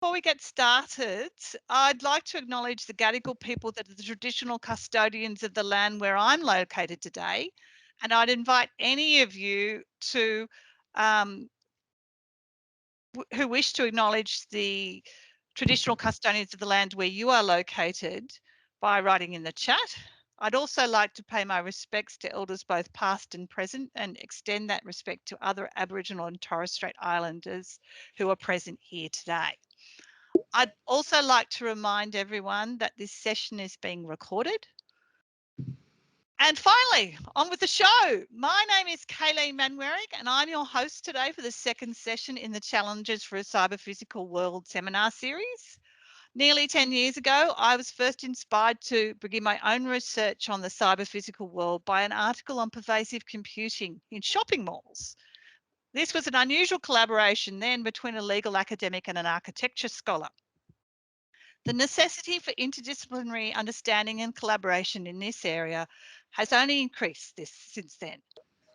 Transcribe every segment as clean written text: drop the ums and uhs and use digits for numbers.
Before we get started, I'd like to acknowledge the Gadigal people that are the traditional custodians of the land where I'm located today. And I'd invite any of you to who wish to acknowledge the traditional custodians of the land where you are located by writing in the chat. I'd also like to pay my respects to elders both past and present and extend that respect to other Aboriginal and Torres Strait Islanders who are present here today. I'd also like to remind everyone that this session is being recorded. And finally, on with the show. My name is Kayleen Manwaring, and I'm your host today for the second session in the Challenges for a Cyber-Physical World seminar series. Nearly 10 years ago, I was first inspired to begin my own research on the cyber-physical world by an article on pervasive computing in shopping malls. This was an unusual collaboration then between a legal academic and an architecture scholar. The necessity for interdisciplinary understanding and collaboration in this area has only increased since then.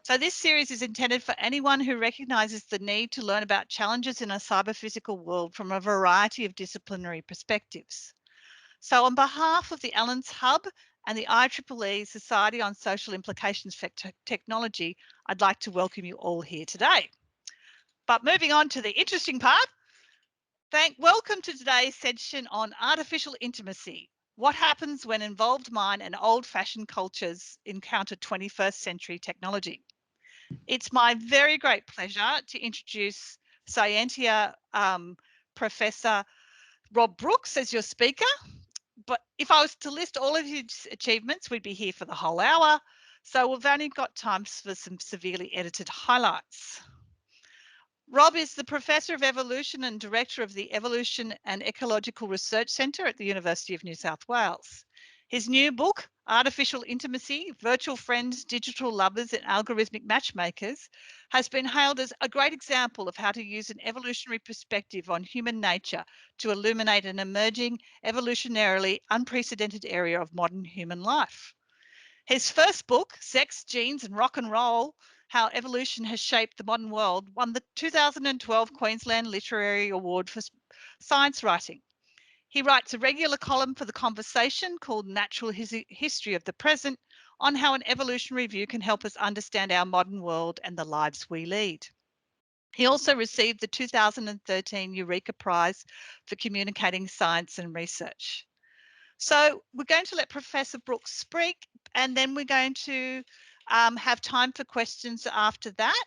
So this series is intended for anyone who recognises the need to learn about challenges in a cyber-physical world from a variety of disciplinary perspectives. So on behalf of the Allens Hub and the IEEE Society on Social Implications for Technology, I'd like to welcome you all here today. But moving on to the interesting part, welcome to today's session on artificial intimacy. What happens when involved mind and old-fashioned cultures encounter 21st century technology? It's my very great pleasure to introduce Scientia Professor Rob Brooks as your speaker. But if I was to list all of his achievements, we'd be here for the whole hour. So we've only got time for some severely edited highlights. Rob is the Professor of Evolution and Director of the Evolution and Ecological Research Centre at the University of New South Wales. His new book, Artificial Intimacy, Virtual Friends, Digital Lovers and Algorithmic Matchmakers, has been hailed as a great example of how to use an evolutionary perspective on human nature to illuminate an emerging, evolutionarily unprecedented area of modern human life. His first book, Sex, Genes and Rock and Roll, How Evolution Has Shaped the Modern World, won the 2012 Queensland Literary Award for Science Writing. He writes a regular column for The Conversation called Natural History of the Present on how an evolutionary view can help us understand our modern world and the lives we lead. He also received the 2013 Eureka Prize for Communicating Science and Research. So we're going to let Professor Brooks speak, and then we're going to have time for questions after that.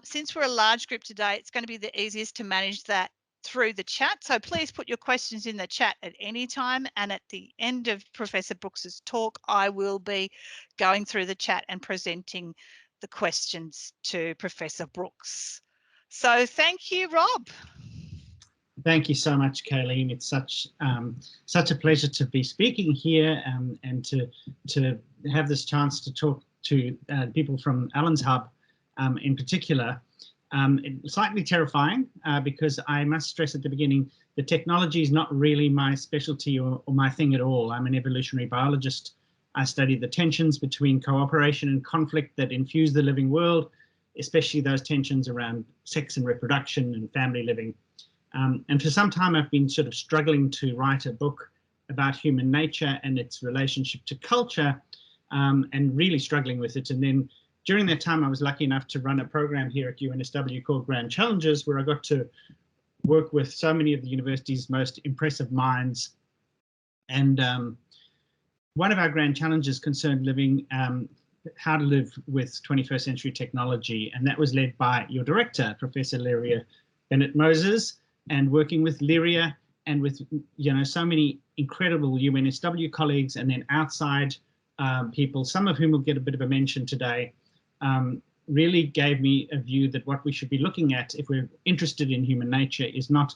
Since we're a large group today, it's going to be the easiest to manage that through the chat. So please put your questions in the chat at any time. And at the end of Professor Brooks's talk, I will be going through the chat and presenting the questions to Professor Brooks. So thank you, Rob. Thank you so much, Kayleen. It's such a pleasure to be speaking here and to have this chance to talk to people from Allens Hub in particular. It's slightly terrifying because I must stress at the beginning, the technology is not really my specialty or my thing at all. I'm an evolutionary biologist. I study the tensions between cooperation and conflict that infuse the living world, especially those tensions around sex and reproduction and family living. And for some time, I've been sort of struggling to write a book about human nature and its relationship to culture, and really struggling with it. And then during that time, I was lucky enough to run a program here at UNSW called Grand Challenges, where I got to work with so many of the university's most impressive minds. And one of our Grand Challenges concerned living, how to live with 21st century technology. And that was led by your director, Professor Lyria Bennett-Moses, and working with Lyria and with, you know, so many incredible UNSW colleagues and then outside people, some of whom will get a bit of a mention today, really gave me a view that what we should be looking at if we're interested in human nature is not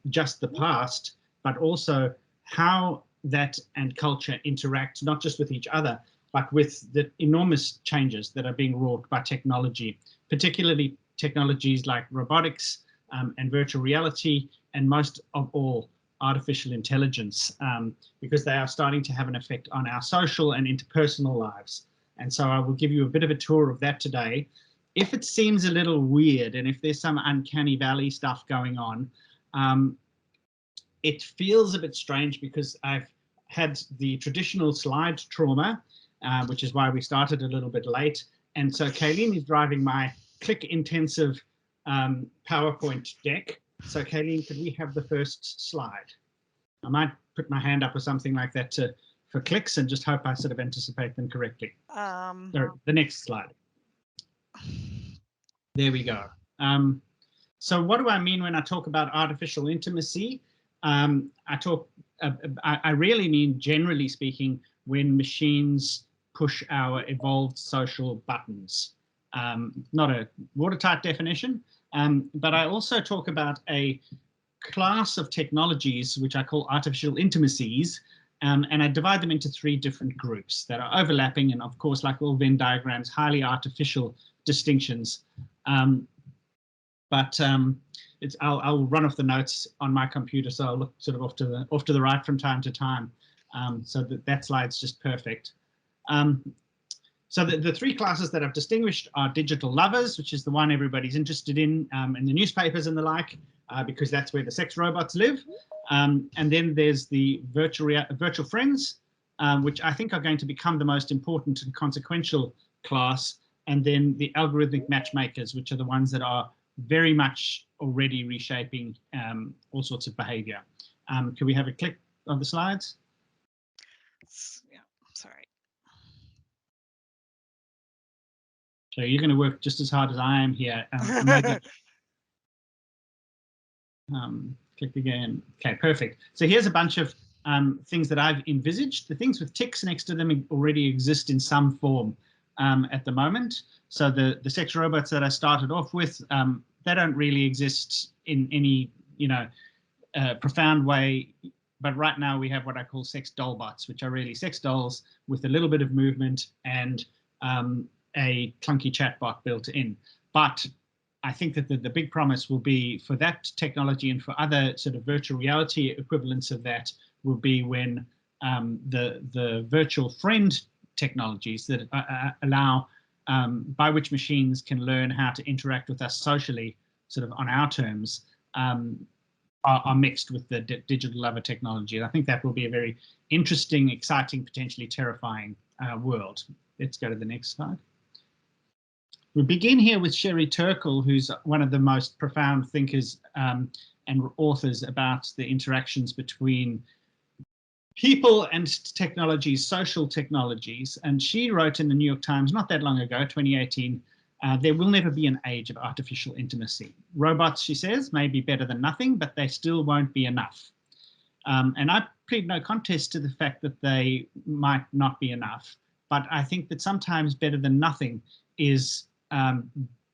just the past, but also how that and culture interact, not just with each other, but with the enormous changes that are being wrought by technology, particularly technologies like robotics, and virtual reality, and most of all, artificial intelligence, because they are starting to have an effect on our social and interpersonal lives. And so I will give you a bit of a tour of that today. If it seems a little weird and if there's some uncanny valley stuff going on, it feels a bit strange because I've had the traditional slide trauma, which is why we started a little bit late. And so Kayleen is driving my click-intensive PowerPoint deck. So Kayleen, could we have the first slide? I might put my hand up or something like that for clicks and just hope I sort of anticipate them correctly. Or the next slide. There we go. So what do I mean when I talk about artificial intimacy? I really mean, generally speaking, when machines push our evolved social buttons. Not a watertight definition, but I also talk about a class of technologies which I call artificial intimacies, and I divide them into 3 different groups that are overlapping, and of course, like all Venn diagrams, highly artificial distinctions. I'll run off the notes on my computer, so I'll look sort of off to the right from time to time. So that slide's just perfect. So the 3 classes that I've distinguished are digital lovers, which is the one everybody's interested in the newspapers and the like, because that's where the sex robots live. And then there's the virtual friends, which I think are going to become the most important and consequential class. And then the algorithmic matchmakers, which are the ones that are very much already reshaping all sorts of behavior. Can we have a click of the slides? Yeah, sorry. So you're going to work just as hard as I am here. Click again. Okay, perfect. So here's a bunch of things that I've envisaged. The things with ticks next to them already exist in some form at the moment. So the sex robots that I started off with, they don't really exist in any profound way. But right now we have what I call sex doll bots, which are really sex dolls with a little bit of movement and a clunky chatbot built in. But I think that the big promise will be for that technology and for other sort of virtual reality equivalents of that will be when the virtual friend technologies that allow by which machines can learn how to interact with us socially, sort of on our terms, are mixed with the digital lover technology. And I think that will be a very interesting, exciting, potentially terrifying world. Let's go to the next slide. We begin here with Sherry Turkle, who's one of the most profound thinkers and authors about the interactions between people and technologies, social technologies. And she wrote in the New York Times not that long ago, 2018, there will never be an age of artificial intimacy. Robots, she says, may be better than nothing, but they still won't be enough. And I plead no contest to the fact that they might not be enough, but I think that sometimes better than nothing is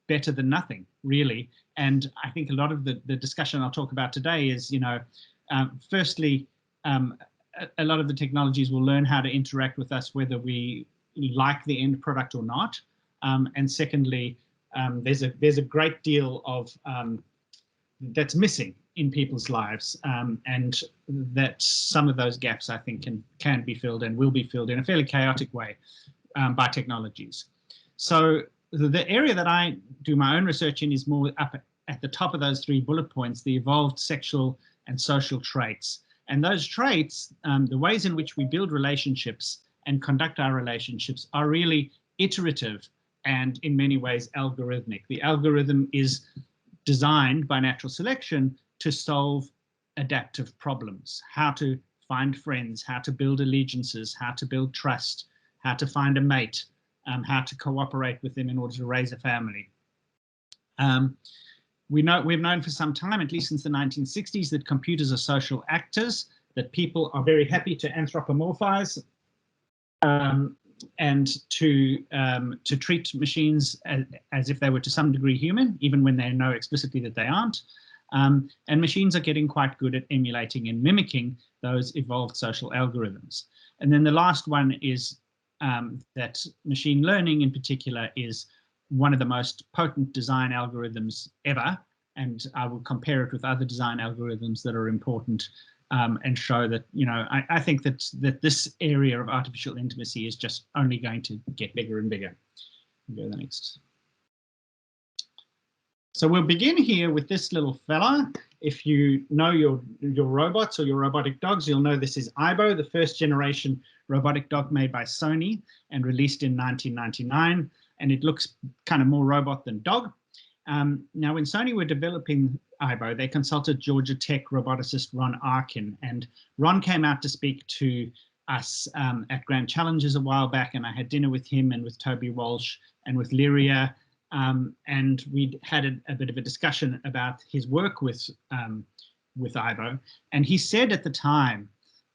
better than nothing, really. And I think a lot of the discussion I'll talk about today is, firstly, a lot of the technologies will learn how to interact with us whether we like the end product or not. And secondly, there's a great deal of that's missing in people's lives, and that some of those gaps I think can be filled and will be filled in a fairly chaotic way by technologies. So the area that I do my own research in is more up at the top of those 3 bullet points, the evolved sexual and social traits. And those traits, the ways in which we build relationships and conduct our relationships are really iterative and in many ways algorithmic. The algorithm is designed by natural selection to solve adaptive problems, how to find friends, how to build allegiances, how to build trust, how to find a mate, how to cooperate with them in order to raise a family. We've known for some time, at least since the 1960s, that computers are social actors, that people are very happy to anthropomorphize and to treat machines as if they were to some degree human, even when they know explicitly that they aren't. And machines are getting quite good at emulating and mimicking those evolved social algorithms. And then the last one is that machine learning in particular is one of the most potent design algorithms ever. And I will compare it with other design algorithms that are important and show that, I think that this area of artificial intimacy is just only going to get bigger and bigger. We'll go to the next. So we'll begin here with this little fella. If you know your robots or your robotic dogs, you'll know this is Aibo, the first generation robotic dog made by Sony and released in 1999. And it looks kind of more robot than dog. Now, when Sony were developing Aibo, they consulted Georgia Tech roboticist Ron Arkin. And Ron came out to speak to us at Grand Challenges a while back. And I had dinner with him and with Toby Walsh and with Lyria. And we had a bit of a discussion about his work with Aibo. And he said at the time,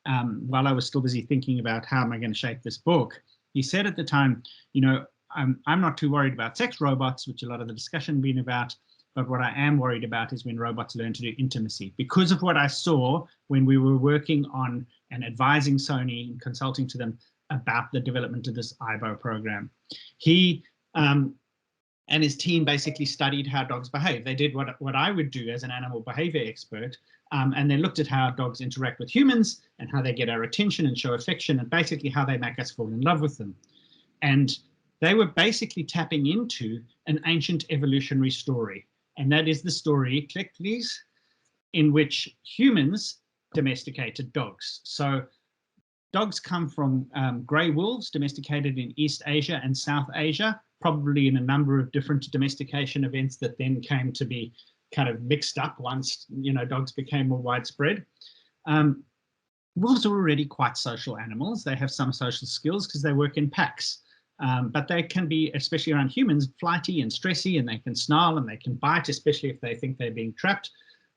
while I was still busy thinking about how am I going to shape this book, he said at the time, you know, I'm not too worried about sex robots, which a lot of the discussion been about, but what I am worried about is when robots learn to do intimacy, because of what I saw when we were working on and advising Sony and consulting to them about the development of this Aibo program. He and his team basically studied how dogs behave. They did what I would do as an animal behavior expert, and they looked at how dogs interact with humans and how they get our attention and show affection and basically how they make us fall in love with them. And they were basically tapping into an ancient evolutionary story. And that is the story, click please, in which humans domesticated dogs. So dogs come from grey wolves domesticated in East Asia and South Asia, probably in a number of different domestication events that then came to be kind of mixed up once, you know, dogs became more widespread. Wolves are already quite social animals. They have some social skills because they work in packs. But they can be, especially around humans, flighty and stressy, and they can snarl and they can bite, especially if they think they're being trapped.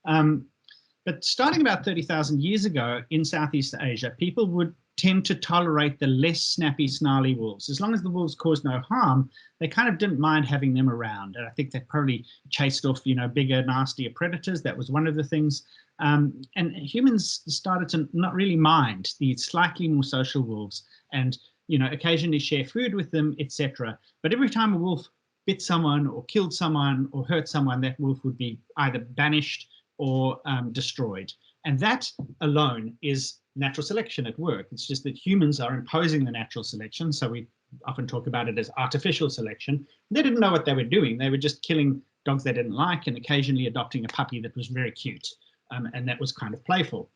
But starting about 30,000 years ago in Southeast Asia, people would tend to tolerate the less snappy, snarly wolves. As long as the wolves caused no harm, they kind of didn't mind having them around. And I think they probably chased off, you know, bigger, nastier predators. That was one of the things. And humans started to not really mind the slightly more social wolves and, you know, occasionally share food with them, etc. But every time a wolf bit someone or killed someone or hurt someone, that wolf would be either banished or destroyed. And that alone is natural selection at work. It's just that humans are imposing the natural selection. So we often talk about it as artificial selection. They didn't know what they were doing. They were just killing dogs they didn't like and occasionally adopting a puppy that was very cute. And that was kind of playful.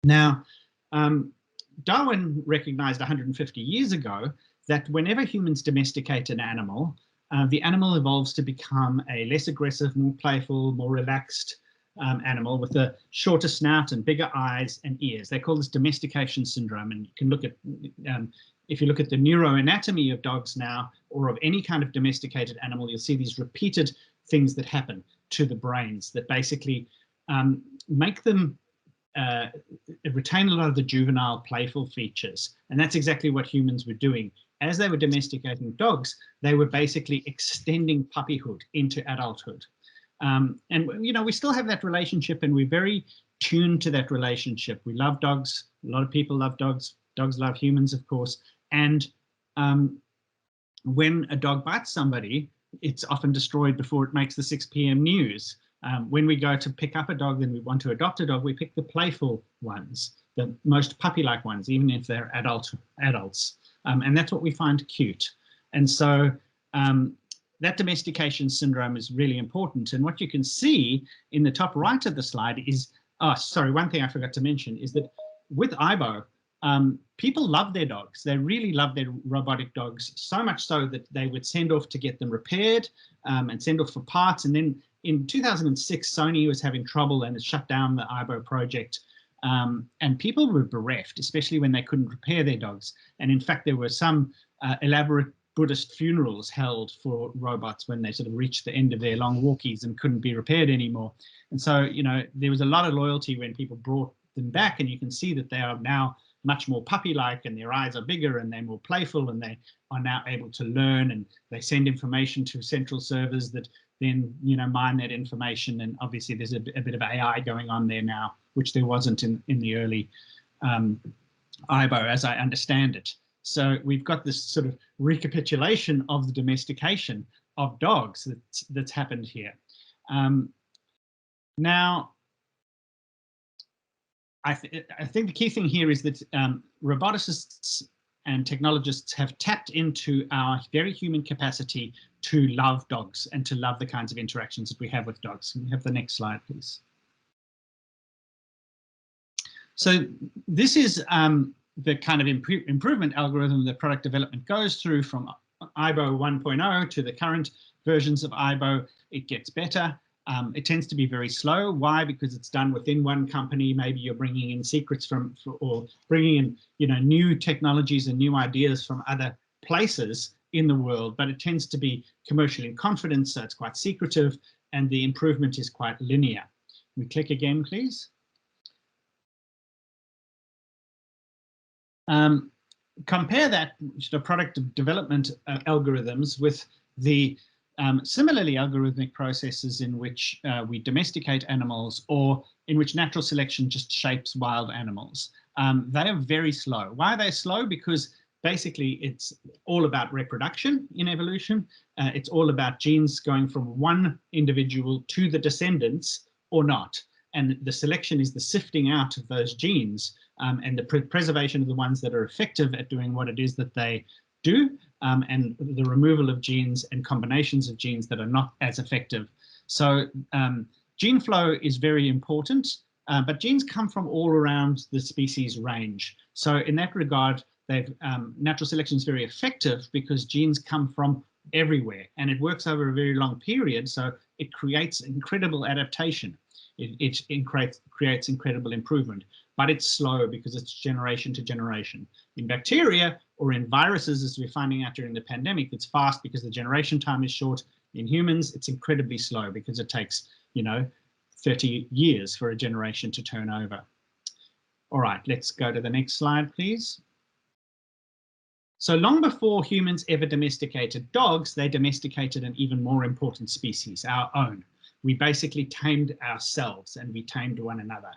Now, Darwin recognized 150 years ago that whenever humans domesticate an animal, the animal evolves to become a less aggressive, more playful, more relaxed animal with a shorter snout and bigger eyes and ears. They call this domestication syndrome. And you can look at, if you look at the neuroanatomy of dogs now, or of any kind of domesticated animal, you'll see these repeated things that happen to the brains that basically make them retain a lot of the juvenile playful features. And that's exactly what humans were doing. As they were domesticating dogs, they were basically extending puppyhood into adulthood. And, you know, we still have that relationship and we're very tuned to that relationship. We love dogs. A lot of people love dogs. Dogs love humans, of course. And when a dog bites somebody, it's often destroyed before it makes the 6 p.m. news. When we go to pick up a dog and we want to adopt a dog, we pick the playful ones, the most puppy-like ones, even if they're adults. And that's what we find cute. And so that domestication syndrome is really important. And what you can see in the top right of the slide is, oh, sorry, one thing I forgot to mention is that with Aibo, people love their dogs. They really love their robotic dogs, so much so that they would send off to get them repaired and send off for parts. And then in 2006, Sony was having trouble and it shut down the Aibo project. And people were bereft, especially when they couldn't repair their dogs. And in fact, there were some elaborate Buddhist funerals held for robots when they sort of reached the end of their long walkies and couldn't be repaired anymore. And so, you know, there was a lot of loyalty when people brought them back, and you can see that they are now much more puppy-like and their eyes are bigger and they're more playful and they are now able to learn, and they send information to central servers that then, you know, mine that information. And obviously there's a bit of AI going on there now, which there wasn't in the early Aibo, as I understand it. So we've got this sort of recapitulation of the domestication of dogs that's happened here. Now, I think the key thing here is that roboticists and technologists have tapped into our very human capacity to love dogs and to love the kinds of interactions that we have with dogs. Can we have the next slide, please? So this is the kind of improvement algorithm that product development goes through from IBO 1.0 to the current versions of IBO. It gets better. It tends to be very slow. Why? Because it's done within one company. Maybe you're bringing in secrets or bringing in, you know, new technologies and new ideas from other places in the world, but it tends to be commercial in confidence, so it's quite secretive, and the improvement is quite linear. We click again, please. Compare that to product development algorithms with the similarly algorithmic processes in which we domesticate animals, or in which natural selection just shapes wild animals. They are very slow. Why are they slow? Because basically it's all about reproduction in evolution. It's all about genes going from one individual to the descendants or not. And the selection is the sifting out of those genes and the preservation of the ones that are effective at doing what it is that they do, and the removal of genes and combinations of genes that are not as effective. So gene flow is very important, but genes come from all around the species range. So in that regard, natural selection is very effective because genes come from everywhere, and it works over a very long period, so it creates incredible adaptation. It creates incredible improvement, but it's slow because it's generation to generation. In bacteria or in viruses, as we're finding out during the pandemic, it's fast because the generation time is short. In humans, it's incredibly slow because it takes, you know, 30 years for a generation to turn over. All right, let's go to the next slide, please. So long before humans ever domesticated dogs, they domesticated an even more important species, our own. We basically tamed ourselves, and we tamed one another.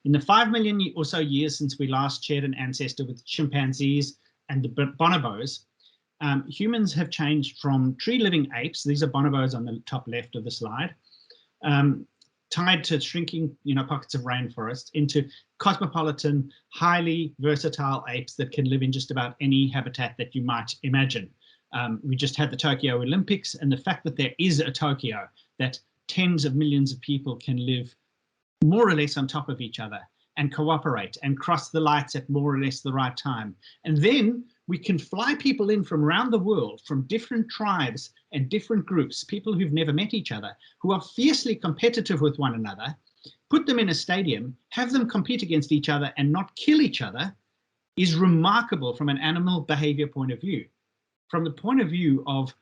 In the 5 million or so years since we last shared an ancestor with chimpanzees and the bonobos, humans have changed from tree-living apes, these are bonobos on the top left of the slide, tied to shrinking, you know, pockets of rainforest, into cosmopolitan, highly versatile apes that can live in just about any habitat that you might imagine. We just had the Tokyo Olympics, and the fact that there is a Tokyo, that tens of millions of people can live more or less on top of each other and cooperate and cross the lights at more or less the right time. And then we can fly people in from around the world, from different tribes and different groups, people who've never met each other, who are fiercely competitive with one another, put them in a stadium, have them compete against each other and not kill each other, is remarkable from an animal behavior point of view. From the point of view of,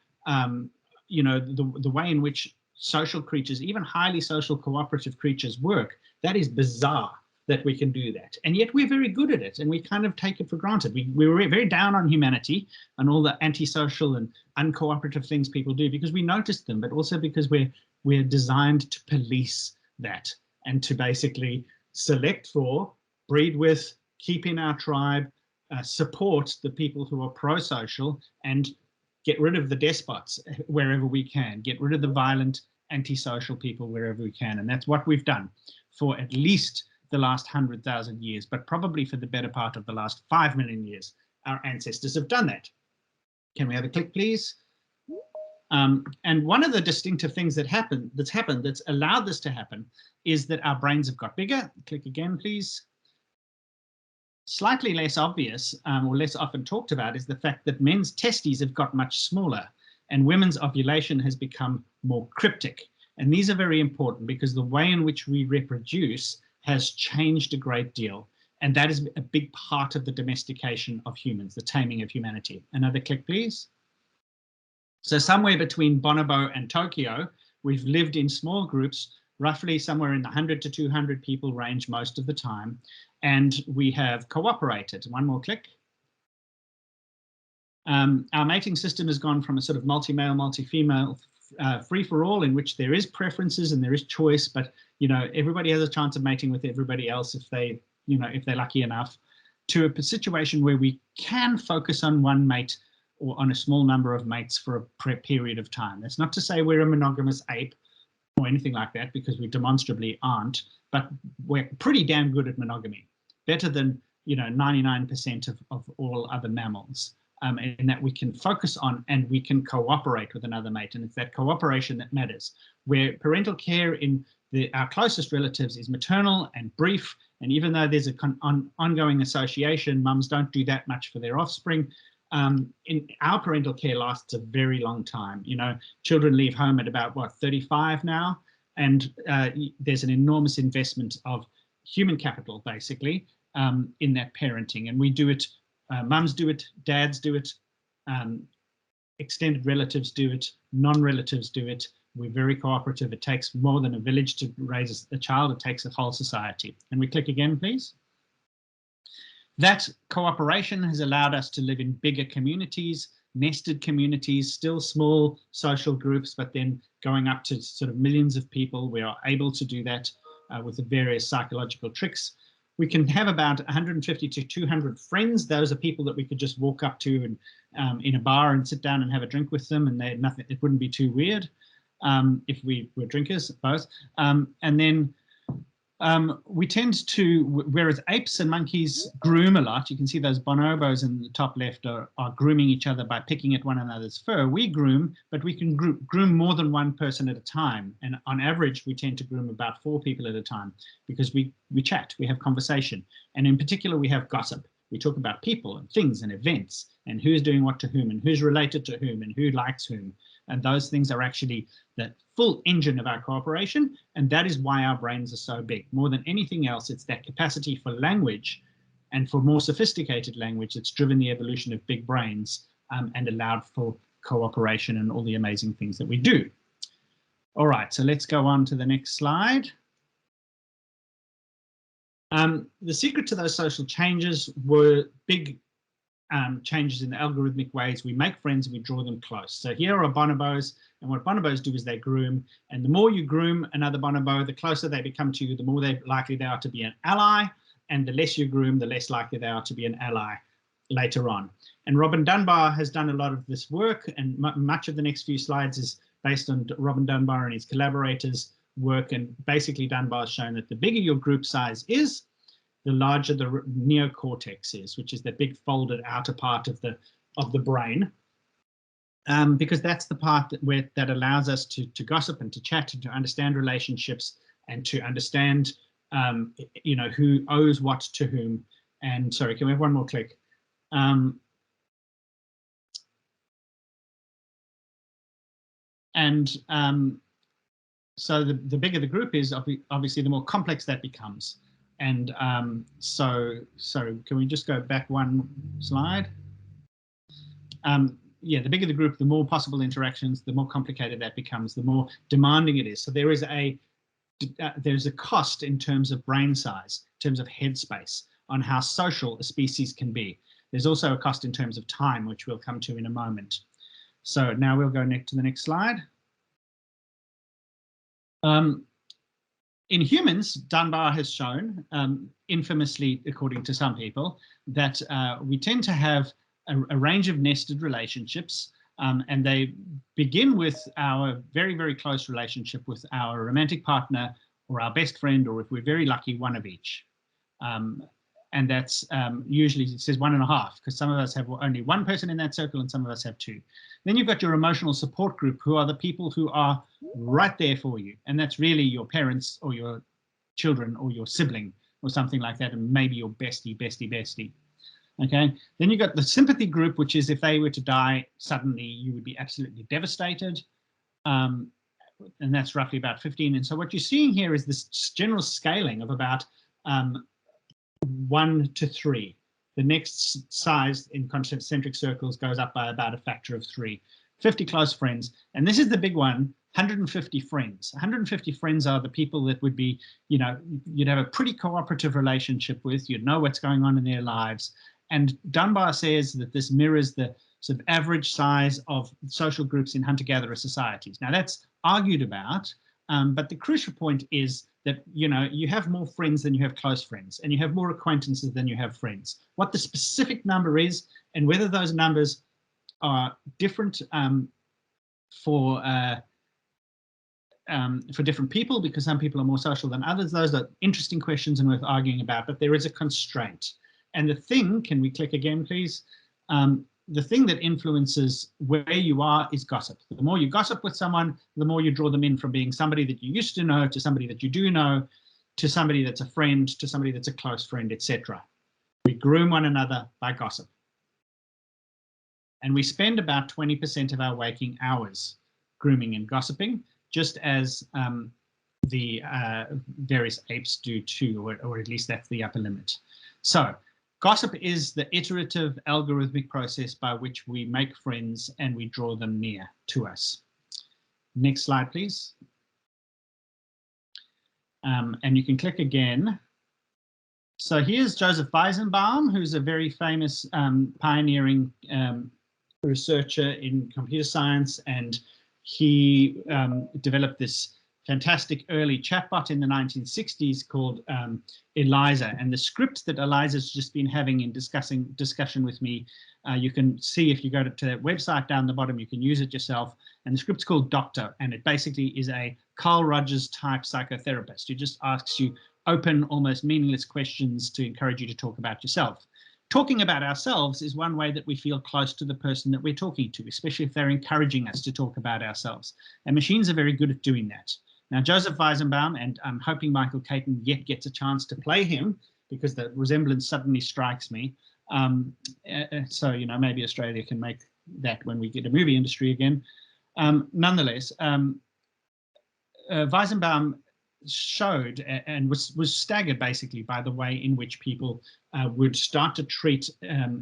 you know, the way in which social creatures, even highly social cooperative creatures, work, that is bizarre that we can do that. And yet we're very good at it, and we kind of take it for granted. We were very down on humanity and all the antisocial and uncooperative things people do because we noticed them, but also because we're designed to police that and to basically select for, breed with, keep in our tribe, support the people who are pro-social, and get rid of the despots wherever we can, get rid of the violent antisocial people wherever we can. And that's what we've done for at least the last 100,000 years, but probably for the better part of the last 5 million years. Our ancestors have done that. Can we have a click, please? And one of the distinctive things that's allowed this to happen is that our brains have got bigger. Click again, please. Slightly less obvious or less often talked about is the fact that men's testes have got much smaller and women's ovulation has become more cryptic. And these are very important because the way in which we reproduce has changed a great deal. And that is a big part of the domestication of humans, the taming of humanity. Another click, please. So somewhere between Bonobo and Tokyo, we've lived in small groups, roughly somewhere in the 100 to 200 people range most of the time. And we have cooperated. One more click. Our mating system has gone from a sort of multi-male, multi-female, free-for-all in which there is preferences and there is choice, but you know, everybody has a chance of mating with everybody else if they, you know, if they're lucky enough, to a situation where we can focus on one mate or on a small number of mates for a period of time. That's not to say we're a monogamous ape or anything like that, because we demonstrably aren't, but we're pretty damn good at monogamy. Better than 99% of all other mammals, and that we can focus on and we can cooperate with another mate. And it's that cooperation that matters, where parental care in our closest relatives is maternal and brief. And even though there's an ongoing association, mums don't do that much for their offspring. In our parental care lasts a very long time. Children leave home at about, 35 now. And there's an enormous investment of human capital, basically, in that parenting. And we do it, mums do it, dads do it, extended relatives do it, non-relatives do it. We're very cooperative. It takes more than a village to raise a child. It takes a whole society. And we click again, please. That cooperation has allowed us to live in bigger communities, nested communities, still small social groups, but then going up to sort of millions of people. We are able to do that with the various psychological tricks. We can have about 150 to 200 friends. Those are people that we could just walk up to and in a bar and sit down and have a drink with them, and it wouldn't be too weird if we were drinkers, both. And then we tend to, whereas apes and monkeys groom a lot, you can see those bonobos in the top left are grooming each other by picking at one another's fur. We groom, but we can groom more than one person at a time. And on average, we tend to groom about 4 people at a time, because we chat, we have conversation. And in particular, we have gossip. We talk about people and things and events and who's doing what to whom and who's related to whom and who likes whom. And those things are actually the full engine of our cooperation. And that is why our brains are so big. More than anything else, it's that capacity for language and for more sophisticated language that's driven the evolution of big brains and allowed for cooperation and all the amazing things that we do. All right, so let's go on to the next slide. The secret to those social changes were big changes in the algorithmic ways we make friends and we draw them close. So here are bonobos, and what bonobos do is they groom, and the more you groom another bonobo, the closer they become to you, the more likely they are to be an ally, and the less you groom, the less likely they are to be an ally later on. And Robin Dunbar has done a lot of this work, and much of the next few slides is based on Robin Dunbar and his collaborators' work. And basically Dunbar has shown that the bigger your group size is, the larger the neocortex is, which is the big folded outer part of the brain, because that's the part that allows us to gossip and to chat and to understand relationships and to understand, who owes what to whom. And sorry, can we have one more click? So the bigger the group is, obviously, the more complex that becomes. And so can we just go back one slide? Yeah, the bigger the group, the more possible interactions, the more complicated that becomes, the more demanding it is. So there's a cost in terms of brain size, in terms of headspace, on how social a species can be. There's also a cost in terms of time, which we'll come to in a moment. So now we'll go to the next slide. In humans, Dunbar has shown, infamously according to some people, that we tend to have a range of nested relationships, and they begin with our very, very close relationship with our romantic partner or our best friend, or if we're very lucky, one of each. And that's usually, it says 1.5, because some of us have only one person in that circle and some of us have 2. Then you've got your emotional support group, who are the people who are right there for you. And that's really your parents or your children or your sibling or something like that, and maybe your bestie. Okay. Then you've got the sympathy group, which is if they were to die suddenly, you would be absolutely devastated. And that's roughly about 15. And so what you're seeing here is this general scaling of about 1 to 3. The next size in concentric circles goes up by about a factor of 3. 50 close friends. And this is the big one, 150 friends. 150 friends are the people that would be, you'd have a pretty cooperative relationship with, you'd know what's going on in their lives. And Dunbar says that this mirrors the sort of average size of social groups in hunter-gatherer societies. Now that's argued about, but the crucial point is that, you have more friends than you have close friends, and you have more acquaintances than you have friends. What the specific number is, and whether those numbers are different for different people, because some people are more social than others, those are interesting questions and worth arguing about, but there is a constraint. And the thing, can we click again, please? The thing that influences where you are is gossip. The more you gossip with someone, the more you draw them in from being somebody that you used to know to somebody that you do know, to somebody that's a friend, to somebody that's a close friend, etc. We groom one another by gossip. And we spend about 20% of our waking hours grooming and gossiping, just as the various apes do too, or at least that's the upper limit. So gossip is the iterative algorithmic process by which we make friends and we draw them near to us. Next slide, please. And you can click again. So here's Joseph Beisenbaum, who's a very famous pioneering researcher in computer science, and he developed this fantastic early chatbot in the 1960s called Eliza. And the script that Eliza's just been having in discussion with me, you can see if you go to that website down the bottom, you can use it yourself. And the script's called Doctor, and it basically is a Carl Rogers type psychotherapist who just asks you open, almost meaningless questions to encourage you to talk about yourself. Talking about ourselves is one way that we feel close to the person that we're talking to, especially if they're encouraging us to talk about ourselves. And machines are very good at doing that. Now, Joseph Beisenbaum, and I'm hoping Michael Caton yet gets a chance to play him because the resemblance suddenly strikes me. So, you know, maybe Australia can make that when we get a movie industry again. Nonetheless, Beisenbaum showed and was staggered basically by the way in which people would start to treat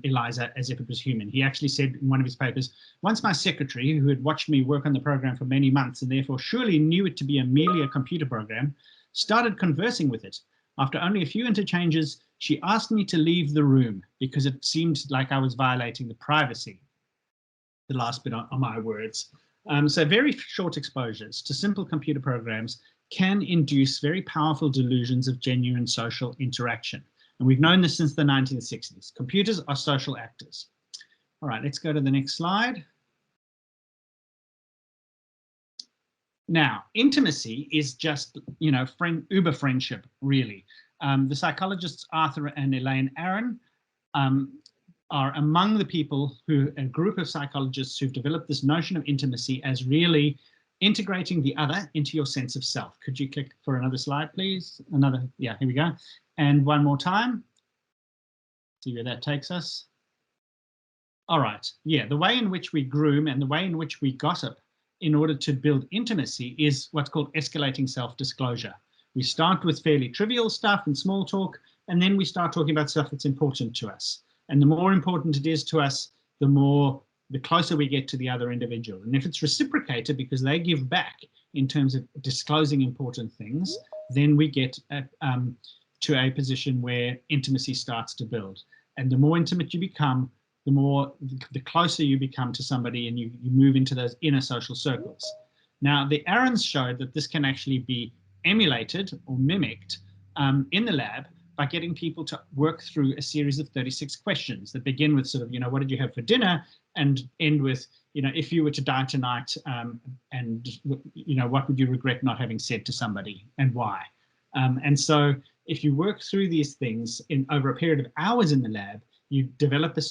Eliza as if it was human. He actually said in one of his papers, once my secretary, who had watched me work on the program for many months and therefore surely knew it to be merely a computer program, started conversing with it. After only a few interchanges, she asked me to leave the room because it seemed like I was violating the privacy. The last bit are my words. So very short exposures to simple computer programs can induce very powerful delusions of genuine social interaction. And we've known this since the 1960s. Computers are social actors. All right, let's go to the next slide. Now, intimacy is just, you know, uber friendship, really. The psychologists Arthur and Elaine Aron are among the people a group of psychologists who've developed this notion of intimacy as really integrating the other into your sense of self. Could you click for another slide, please? Yeah, here we go. And one more time. See where that takes us. All right, yeah, the way in which we groom and the way in which we gossip in order to build intimacy is what's called escalating self-disclosure. We start with fairly trivial stuff and small talk, and then we start talking about stuff that's important to us. And the more important it is to us, the closer we get to the other individual. And if it's reciprocated because they give back in terms of disclosing important things, then we get to a position where intimacy starts to build. And the more intimate you become, the closer you become to somebody, and you move into those inner social circles. Now, the Arons showed that this can actually be emulated or mimicked in the lab by getting people to work through a series of 36 questions that begin with sort of, you know, what did you have for dinner, and end with, you know, if you were to die tonight, and, you know, what would you regret not having said to somebody and why? And so if you work through these things over a period of hours in the lab, you develop a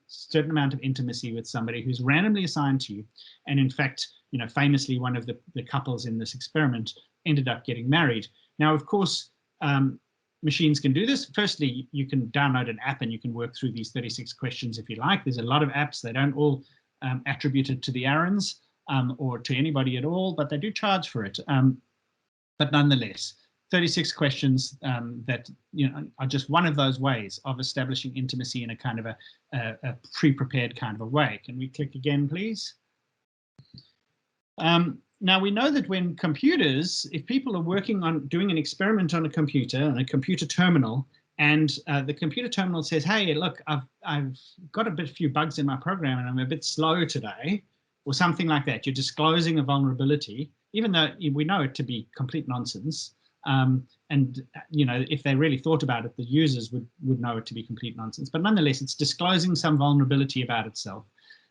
certain amount of intimacy with somebody who's randomly assigned to you. And in fact, you know, famously, one of the couples in this experiment ended up getting married. Now, of course, machines can do this. Firstly, you can download an app and you can work through these 36 questions if you like. There's a lot of apps. They don't all attribute it to the Arons or to anybody at all, but they do charge for it. But nonetheless, 36 questions that, you know, are just one of those ways of establishing intimacy in a kind of a pre-prepared kind of a way. Can we click again, please? Now, we know that when computers, if people are working on doing an experiment on a computer, on a computer terminal, and the computer terminal says, hey, look, I've got a few bugs in my program and I'm a bit slow today, or something like that. You're disclosing a vulnerability, even though we know it to be complete nonsense. And, you know, if they really thought about it, the users would know it to be complete nonsense. But nonetheless, it's disclosing some vulnerability about itself.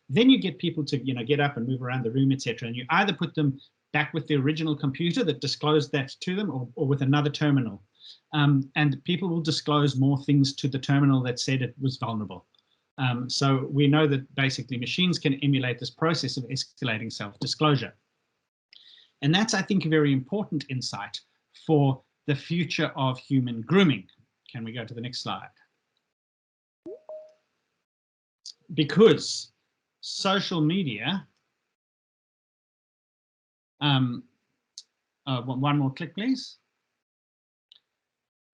Then you get people to, you know, get up and move around the room, etc. And you either put them back with the original computer that disclosed that to them, or with another terminal. and people will disclose more things to the terminal that said it was vulnerable. So we know that basically machines can emulate this process of escalating self-disclosure. And that's, I think, a very important insight for the future of human grooming. Can we go to the next slide? Because social media, one more click, please.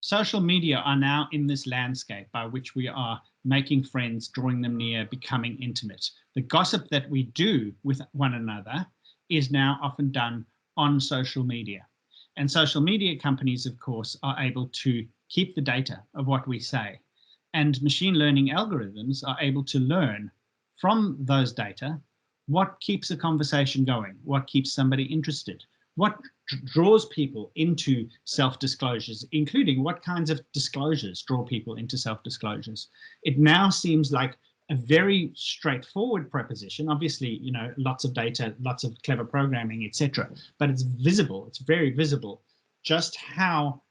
Social media are now in this landscape by which we are making friends, drawing them near, becoming intimate. The gossip that we do with one another is now often done on social media. And social media companies, of course, are able to keep the data of what we say. And machine learning algorithms are able to learn from those data what keeps a conversation going, what keeps somebody interested, what draws people into self-disclosures, including what kinds of disclosures draw people into self-disclosures. It now seems like a very straightforward proposition. Obviously, you know, lots of data, lots of clever programming, etc. But it's visible, it's very visible, just how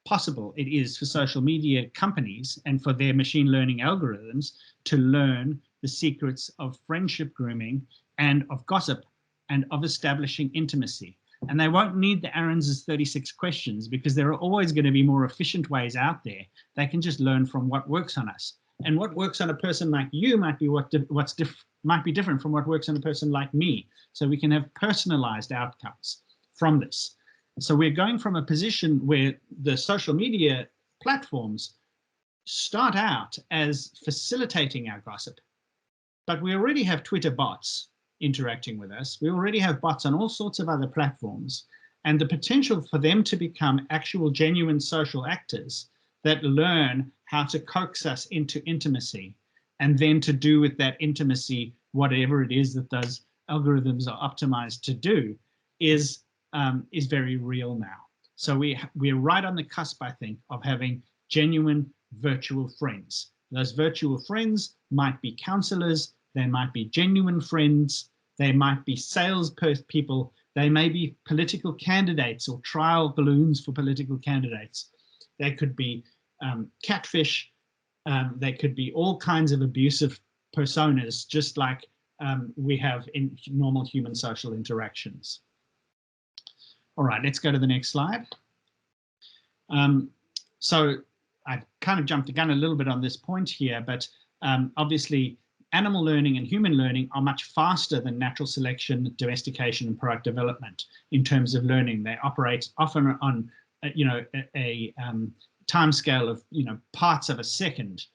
possible it is for social media companies and for their machine learning algorithms to learn the secrets of friendship grooming and of gossip and of establishing intimacy. And they won't need the Aaron's 36 questions because there are always going to be more efficient ways out there. They can just learn from what works on us. And what works on a person like you might be might be different from what works on a person like me. So we can have personalized outcomes from this. So we're going from a position where the social media platforms start out as facilitating our gossip, but we already have Twitter bots interacting with us. We already have bots on all sorts of other platforms, and the potential for them to become actual genuine social actors that learn how to coax us into intimacy and then to do with that intimacy whatever it is that those algorithms are optimized to do is very real now. So we're right on the cusp, I think, of having genuine virtual friends. Those virtual friends might be counselors, they might be genuine friends, they might be sales people, they may be political candidates or trial balloons for political candidates. They could be catfish, they could be all kinds of abusive personas, just like we have in normal human social interactions. All right, let's go to the next slide. So I kind of jumped the gun a little bit on this point here, but obviously animal learning and human learning are much faster than natural selection, domestication, and product development in terms of learning. They operate often on, a time scale of, parts of a second.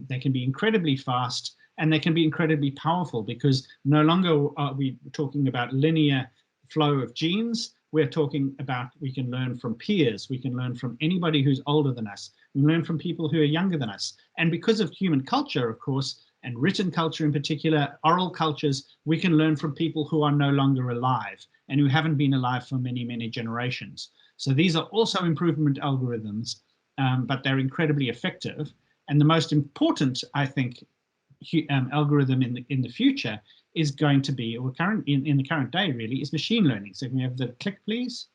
They can be incredibly fast and they can be incredibly powerful because no longer are we talking about linear flow of genes. We're talking about we can learn from peers. We can learn from anybody who's older than us. We learn from people who are younger than us. And because of human culture, of course, and written culture in particular, oral cultures, we can learn from people who are no longer alive and who haven't been alive for many, many generations. So these are also improvement algorithms, but they're incredibly effective. And the most important, I think, algorithm in the future is going to be, or in the current day really, is machine learning. So can we have the click, please?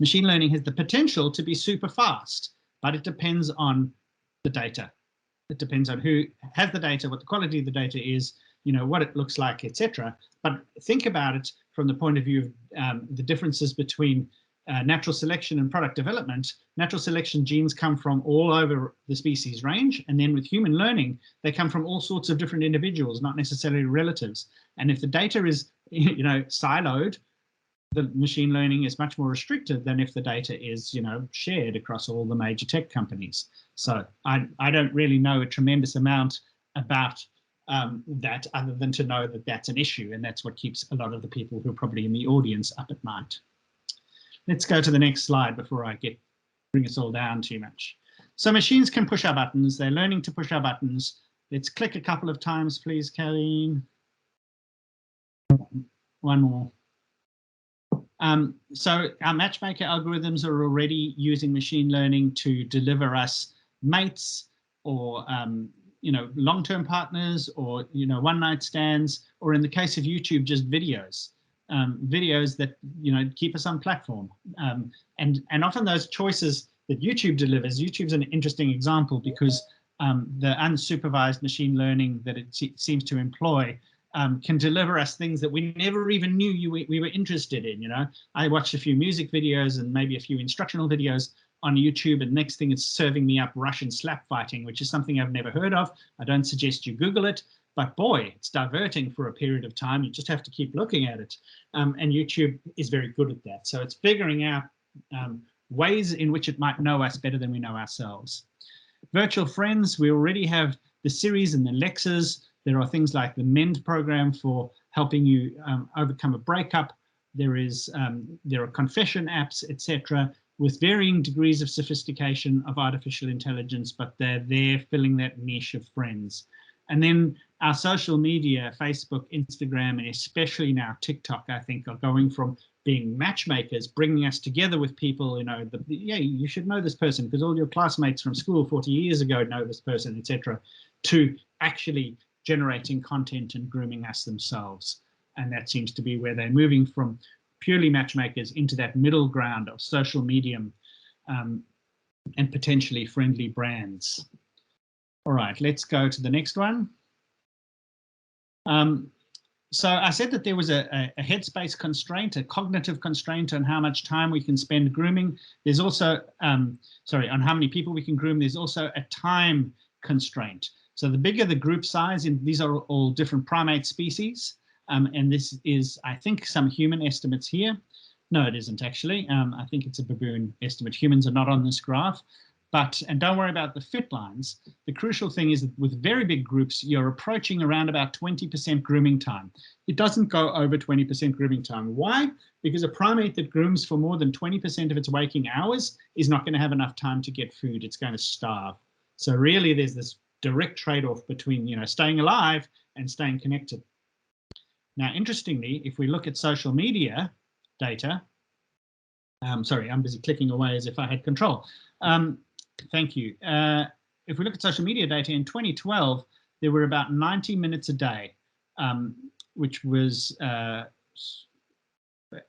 Machine learning has the potential to be super fast, but it depends on the data. It depends on who has the data, what the quality of the data is, what it looks like, etc. But think about it from the point of view of the differences between natural selection and product development. Natural selection genes come from all over the species range, and then with human learning, they come from all sorts of different individuals, not necessarily relatives. And if the data is, siloed, the machine learning is much more restricted than if the data is, shared across all the major tech companies. So I don't really know a tremendous amount about that other than to know that that's an issue, and that's what keeps a lot of the people who are probably in the audience up at night. Let's go to the next slide before I bring us all down too much. So machines can push our buttons. They're learning to push our buttons. Let's click a couple of times, please, Kayleen. One more. So our matchmaker algorithms are already using machine learning to deliver us mates or long-term partners or one-night stands, or in the case of YouTube, just videos. Videos that keep us on platform, and often those choices that YouTube delivers. YouTube's an interesting example because the unsupervised machine learning that it seems to employ can deliver us things that we never even knew we were interested in. You know, I watched a few music videos and maybe a few instructional videos on YouTube, and next thing it's serving me up Russian slap fighting, which is something I've never heard of. I don't suggest you Google it, but boy, it's diverting for a period of time. You just have to keep looking at it. And YouTube is very good at that. So it's figuring out ways in which it might know us better than we know ourselves. Virtual friends, we already have the series and the Lexas. There are things like the MEND program for helping you overcome a breakup. There are confession apps, etc., with varying degrees of sophistication of artificial intelligence, but they're there filling that niche of friends. And then our social media, Facebook, Instagram, and especially now TikTok, I think, are going from being matchmakers, bringing us together with people, you know, yeah, you should know this person because all your classmates from school 40 years ago know this person, etc., to actually generating content and grooming us themselves. And that seems to be where they're moving from purely matchmakers into that middle ground of social medium and potentially friendly brands. All right, let's go to the next one. So I said that there was a headspace constraint, a cognitive constraint on how much time we can spend grooming. There's also, on how many people we can groom. There's also a time constraint. So the bigger the group size, and these are all different primate species, and this is, I think, some human estimates here. No, it isn't actually. I think it's a baboon estimate. Humans are not on this graph. But, and don't worry about the fit lines. The crucial thing is that with very big groups, you're approaching around about 20% grooming time. It doesn't go over 20% grooming time. Why? Because a primate that grooms for more than 20% of its waking hours is not going to have enough time to get food. It's going to starve. So really, there's this direct trade-off between, you know, staying alive and staying connected. Now, interestingly, if we look at social media data, sorry, I'm busy clicking away as if I had control. Thank you. If we look at social media data in 2012, there were about 90 minutes a day, which was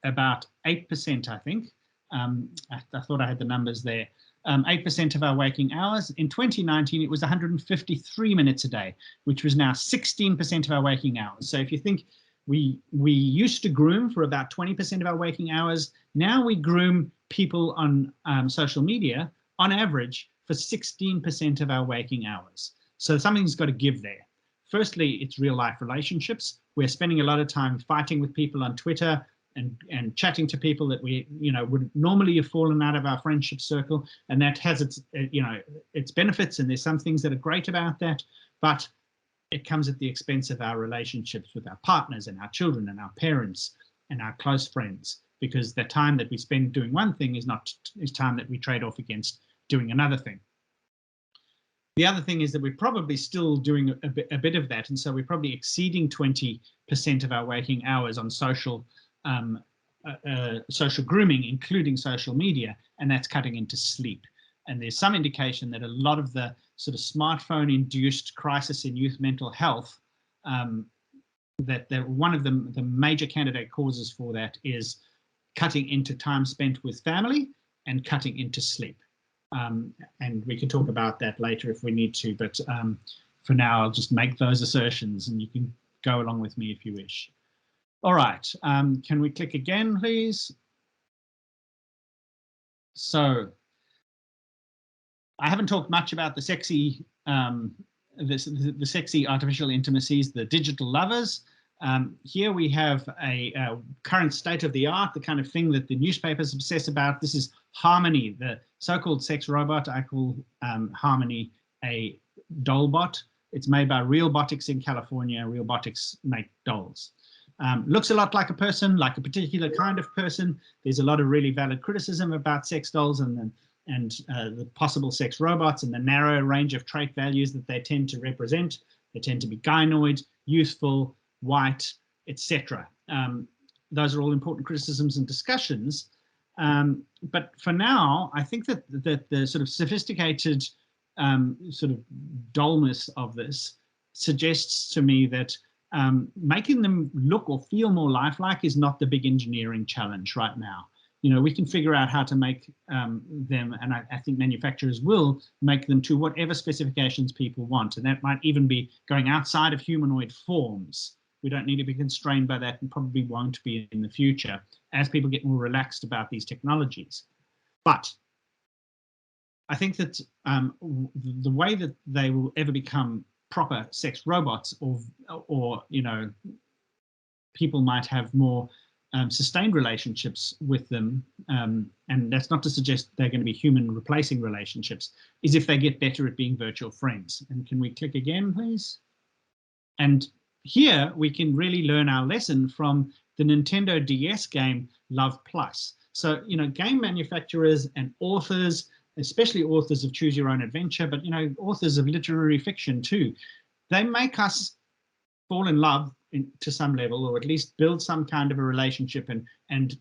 about 8%, I think. I thought I had the numbers there. 8% of our waking hours. In 2019, it was 153 minutes a day, which was now 16% of our waking hours. So if you think we used to groom for about 20% of our waking hours, now we groom people on social media on average for 16% of our waking hours. So something's got to give there. Firstly, it's real life relationships. We're spending a lot of time fighting with people on Twitter and chatting to people that we, you know, would normally have fallen out of our friendship circle. And that has its, you know, its benefits. And there's some things that are great about that, but it comes at the expense of our relationships with our partners and our children and our parents and our close friends, because the time that we spend doing one thing is time that we trade off against doing another thing. The other thing is that we're probably still doing a bit of that, and so we're probably exceeding 20% of our waking hours on social grooming, including social media, and that's cutting into sleep. And there's some indication that a lot of the sort of smartphone-induced crisis in youth mental health, that one of the major candidate causes for that is cutting into time spent with family and cutting into sleep. And we can talk about that later if we need to, but for now, I'll just make those assertions and you can go along with me if you wish. All right, can we click again, please? So I haven't talked much about the sexy, the sexy artificial intimacies, the digital lovers. Here we have a current state of the art, the kind of thing that the newspapers obsess about. This is Harmony, the so-called sex robot. I call Harmony a dollbot. It's made by Realbotics in California. Realbotics make dolls. Looks a lot like a person, like a particular kind of person. There's a lot of really valid criticism about sex dolls and the possible sex robots and the narrow range of trait values that they tend to represent. They tend to be gynoid, youthful, white, etc. Those are all important criticisms and discussions. But for now, I think that the sort of sophisticated sort of dullness of this suggests to me that making them look or feel more lifelike is not the big engineering challenge right now. you know, we can figure out how to make them, and I think manufacturers will make them to whatever specifications people want, and that might even be going outside of humanoid forms. We don't need to be constrained by that, and probably won't be in the future as people get more relaxed about these technologies. But I think that the way that they will ever become proper sex robots, or you know, people might have more sustained relationships with them, and that's not to suggest they're going to be human replacing relationships, is if they get better at being virtual friends. And can we click again, please? And here we can really learn our lesson from the Nintendo DS game Love Plus. So, you know, game manufacturers and authors, especially authors of Choose Your Own Adventure, but, you know, authors of literary fiction too, they make us fall in love to some level, or at least build some kind of a relationship and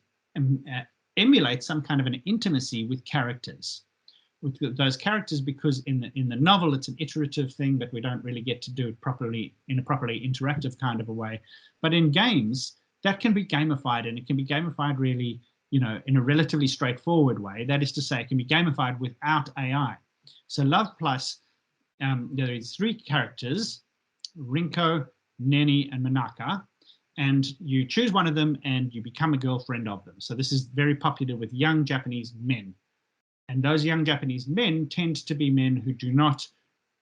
emulate some kind of an intimacy with characters, with those characters, because in the novel it's an iterative thing, but we don't really get to do it properly in a properly interactive kind of a way. But in games, that can be gamified, and it can be gamified really, you know, in a relatively straightforward way. That is to say, it can be gamified without AI. So Love Plus, there is 3 characters, Rinko, Neni, and Manaka, and you choose one of them and you become a girlfriend of them. So this is very popular with young Japanese men. And those young Japanese men tend to be men who do not,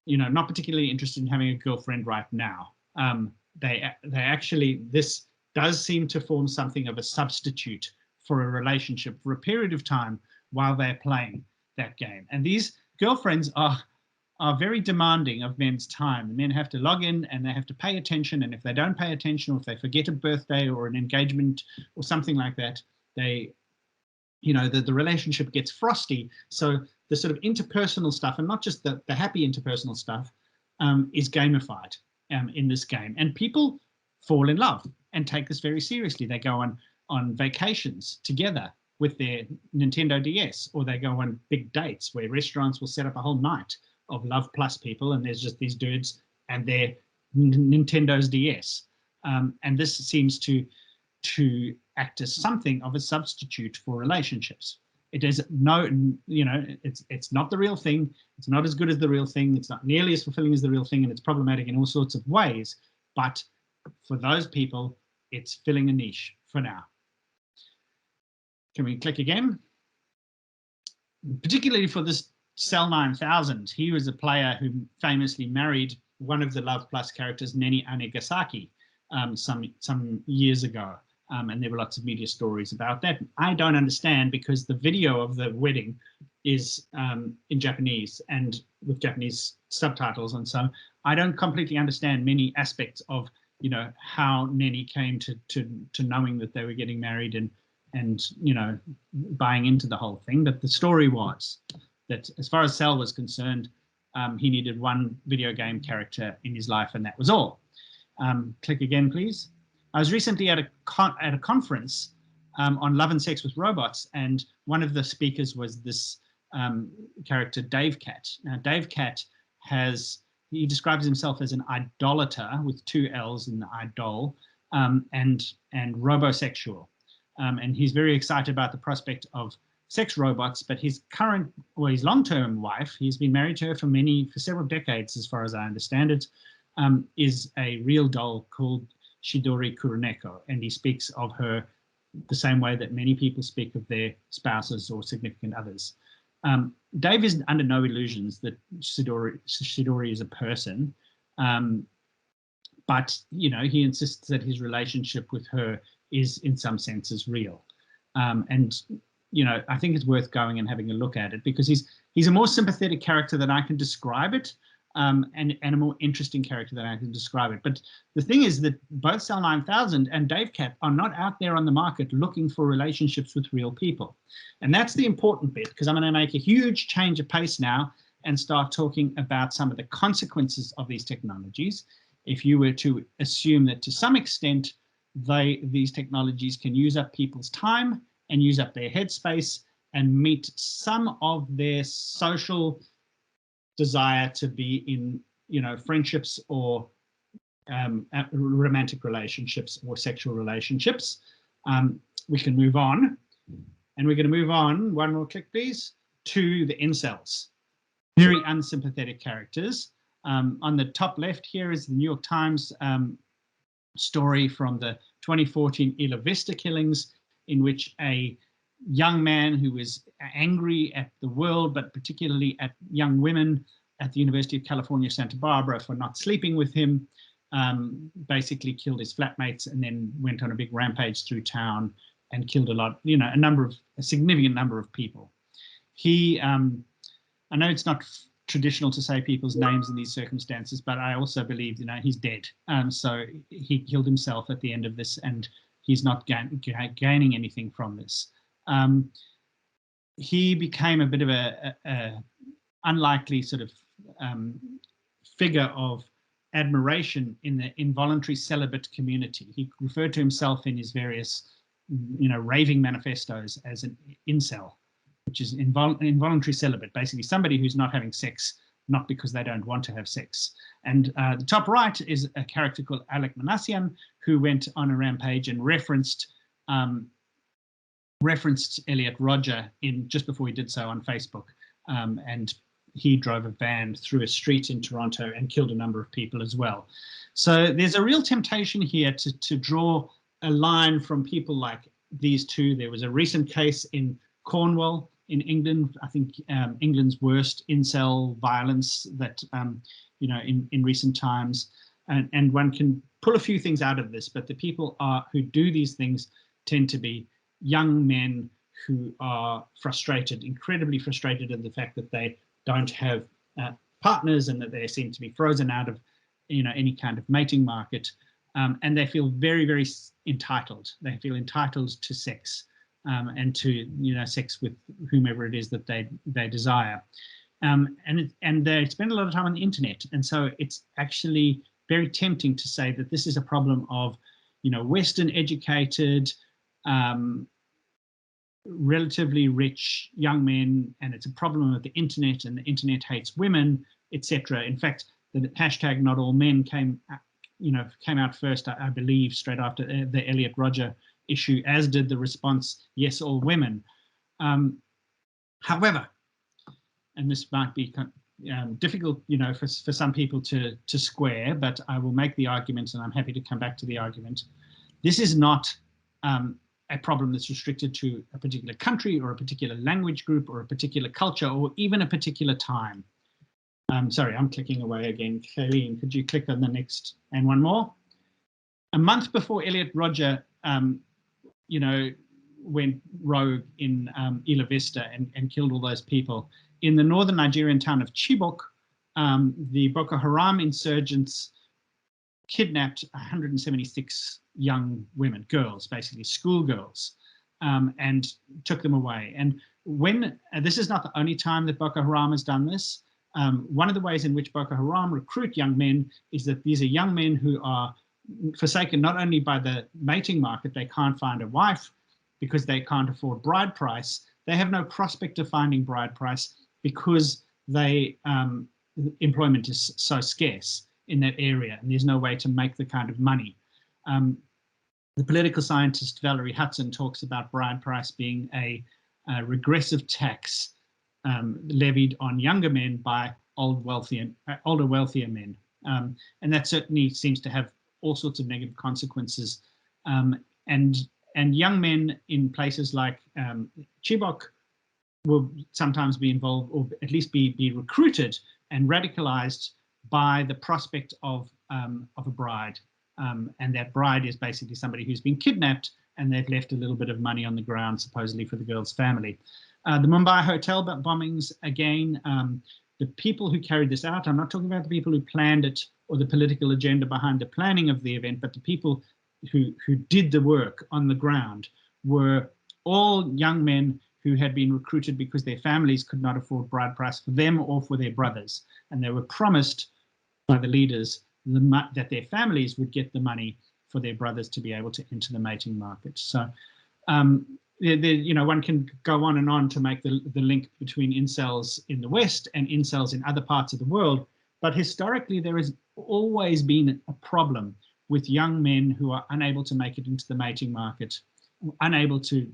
you know, not particularly interested in having a girlfriend right now. They actually, this does seem to form something of a substitute for a relationship for a period of time while they're playing that game. And these girlfriends are very demanding of men's time. The men have to log in and they have to pay attention, and if they don't pay attention, or if they forget a birthday or an engagement or something like that, they, you know, the relationship gets frosty. So the sort of interpersonal stuff, and not just the happy interpersonal stuff, is gamified in this game, and people fall in love and take this very seriously. They go on vacations together with their Nintendo DS, or they go on big dates where restaurants will set up a whole night of Love Plus people, and there's just these dudes and their Nintendo's DS, and this seems to act as something of a substitute for relationships. It is no, you know, it's not the real thing. It's not as good as the real thing. It's not nearly as fulfilling as the real thing, and it's problematic in all sorts of ways. But for those people, it's filling a niche for now. Can we click again? Particularly for this Cell 9000, he was a player who famously married one of the Love Plus characters, Neni Anegasaki, some years ago. And there were lots of media stories about that. I don't understand, because the video of the wedding is in Japanese and with Japanese subtitles, and so I don't completely understand many aspects of, you know, how Neni came to knowing that they were getting married and you know, buying into the whole thing. But the story was that, as far as Cell was concerned, he needed one video game character in his life, and that was all. Click again, please. I was recently at a conference on love and sex with robots, and one of the speakers was this character, Dave Cat. Now, Dave Cat he describes himself as an idolater with 2 L's in the idol, and robosexual. And he's very excited about the prospect of sex robots, but his long-term wife, he's been married to her for several decades, as far as I understand it, is a real doll called Shidori Kuroneko, and he speaks of her the same way that many people speak of their spouses or significant others. Dave is under no illusions that Shidori is a person, but, you know, he insists that his relationship with her is in some senses real. And, you know, I think it's worth going and having a look at it, because he's a more sympathetic character than I can describe it, and a more interesting character than I can describe it. But the thing is that both Cell 9000 and Dave Cat are not out there on the market looking for relationships with real people. And that's the important bit, because I'm going to make a huge change of pace now and start talking about some of the consequences of these technologies. If you were to assume that to some extent these technologies can use up people's time and use up their headspace and meet some of their social desire to be in, you know, friendships or romantic relationships or sexual relationships, we can move on. And we're going to move on, one more click please, to the incels. Very unsympathetic characters. On the top left here is the New York Times story from the 2014 Isla Vista killings, in which a young man who was angry at the world, but particularly at young women at the University of California, Santa Barbara, for not sleeping with him, basically killed his flatmates and then went on a big rampage through town and killed a significant number of people. He, I know it's not traditional to say people's names in these circumstances, but I also believe, he's dead. So he killed himself at the end of this, and he's not gaining anything from this. He became a bit of a unlikely sort of figure of admiration in the involuntary celibate community. He referred to himself in his various, raving manifestos as an incel, which is involuntary celibate, basically somebody who's not having sex, not because they don't want to have sex. And the top right is a character called Alec Manassian, who went on a rampage and referenced Elliot Rodger just before he did so on Facebook. And he drove a van through a street in Toronto and killed a number of people as well. So there's a real temptation here to draw a line from people like these two. There was a recent case in Cornwall in England, I think England's worst incel violence that, in recent times. And one can pull a few things out of this, but the people who do these things tend to be young men who are frustrated, incredibly frustrated at the fact that they don't have partners and that they seem to be frozen out of, any kind of mating market. And they feel very, very entitled. They feel entitled to sex. And to sex with whomever it is that they desire, and they spend a lot of time on the internet, and so it's actually very tempting to say that this is a problem of Western educated, relatively rich young men, and it's a problem of the internet, and the internet hates women, etc. In fact, the hashtag Not All Men came out first, I believe, straight after the Elliot Rodger issue, as did the response, Yes, All Women. However, and this might be difficult, for some people to square, but I will make the argument, and I'm happy to come back to the argument. This is not a problem that's restricted to a particular country or a particular language group or a particular culture or even a particular time. Sorry, I'm clicking away again. Kayleen, could you click on the next and one more? A month before Elliot Rodger went rogue in Isla Vista and killed all those people, in the northern Nigerian town of Chibok, the Boko Haram insurgents kidnapped 176 young women, girls, basically schoolgirls, and took them away. And when this is not the only time that Boko Haram has done this. One of the ways in which Boko Haram recruit young men is that these are young men who are forsaken not only by the mating market, they can't find a wife because they can't afford bride price. They have no prospect of finding bride price because employment is so scarce in that area, and there's no way to make the kind of money. The political scientist Valerie Hudson talks about bride price being a regressive tax levied on younger men by older, wealthier men. And that certainly seems to have all sorts of negative consequences. And young men in places like Chibok will sometimes be involved, or at least be recruited and radicalized by the prospect of a bride. And that bride is basically somebody who's been kidnapped and they've left a little bit of money on the ground, supposedly for the girl's family. The Mumbai hotel bombings, again, the people who carried this out, I'm not talking about the people who planned it or the political agenda behind the planning of the event, but the people who did the work on the ground were all young men who had been recruited because their families could not afford bride price for them or for their brothers. And they were promised by the leaders that their families would get the money for their brothers to be able to enter the mating market. So, one can go on and on to make the link between incels in the West and incels in other parts of the world. But historically, there has always been a problem with young men who are unable to make it into the mating market, unable to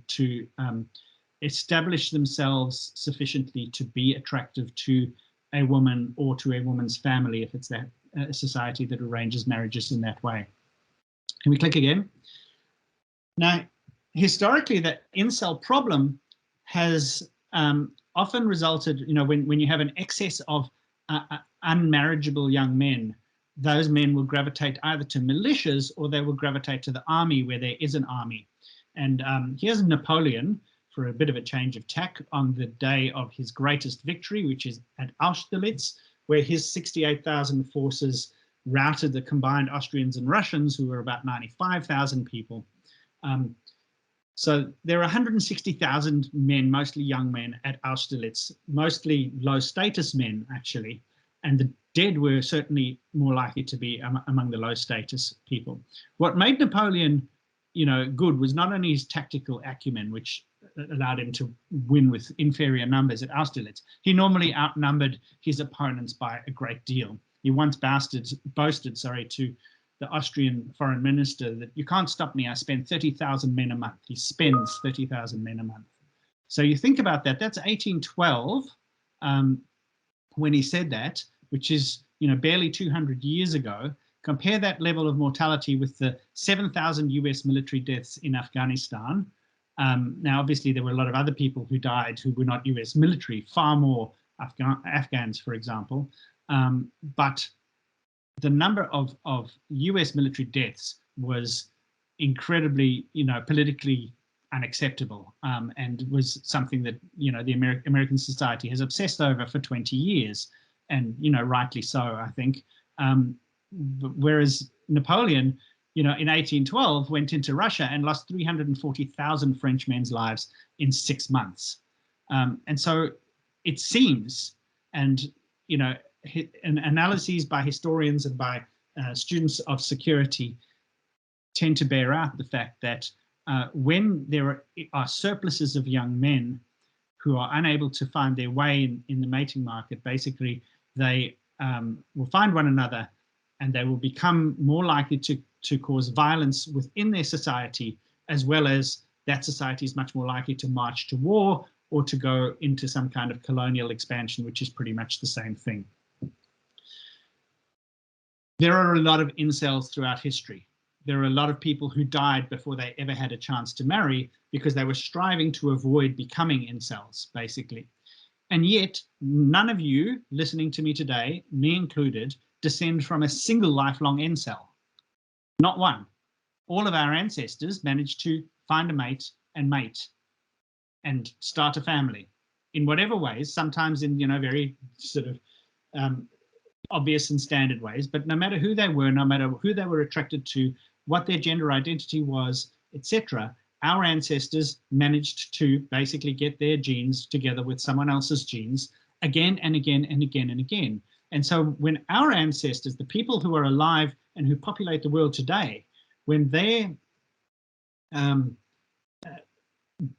establish themselves sufficiently to be attractive to a woman or to a woman's family, if it's that society that arranges marriages in that way. Can we click again? Now, historically, the incel problem has often resulted, when you have an excess of unmarriageable young men, those men will gravitate either to militias or they will gravitate to the army where there is an army. And here's Napoleon, for a bit of a change of tack, on the day of his greatest victory, which is at Austerlitz, where his 68,000 forces routed the combined Austrians and Russians, who were about 95,000 people. So there are 160,000 men, mostly young men, at Austerlitz, mostly low-status men, actually, and the dead were certainly more likely to be among the low-status people. What made Napoleon, good was not only his tactical acumen, which allowed him to win with inferior numbers at Austerlitz. He normally outnumbered his opponents by a great deal. He once boasted to the Austrian foreign minister that you can't stop me, I spend 30,000 men a month. He spends 30,000 men a month. So you think about that, that's 1812 when he said that, which is barely 200 years ago. Compare that level of mortality with the 7,000 US military deaths in Afghanistan. Now, obviously, there were a lot of other people who died who were not US military, far more Afghans, for example. But the number of US military deaths was incredibly, politically unacceptable, and was something that, the American society has obsessed over for 20 years, and, rightly so, I think. Whereas Napoleon, in 1812 went into Russia and lost 340,000 French men's lives in 6 months. And so it seems, and, analyses by historians and by students of security tend to bear out the fact that when there are surpluses of young men who are unable to find their way in the mating market, basically they will find one another and they will become more likely to cause violence within their society, as well as that society is much more likely to march to war or to go into some kind of colonial expansion, which is pretty much the same thing. There are a lot of incels throughout history. There are a lot of people who died before they ever had a chance to marry because they were striving to avoid becoming incels, basically. And yet, none of you listening to me today, me included, descend from a single lifelong incel. Not one. All of our ancestors managed to find a mate and start a family in whatever ways, sometimes in, very sort of obvious and standard ways, but no matter who they were, no matter who they were attracted to, what their gender identity was, etc., our ancestors managed to basically get their genes together with someone else's genes again and again and again and again. And so when our ancestors, the people who are alive and who populate the world today, when their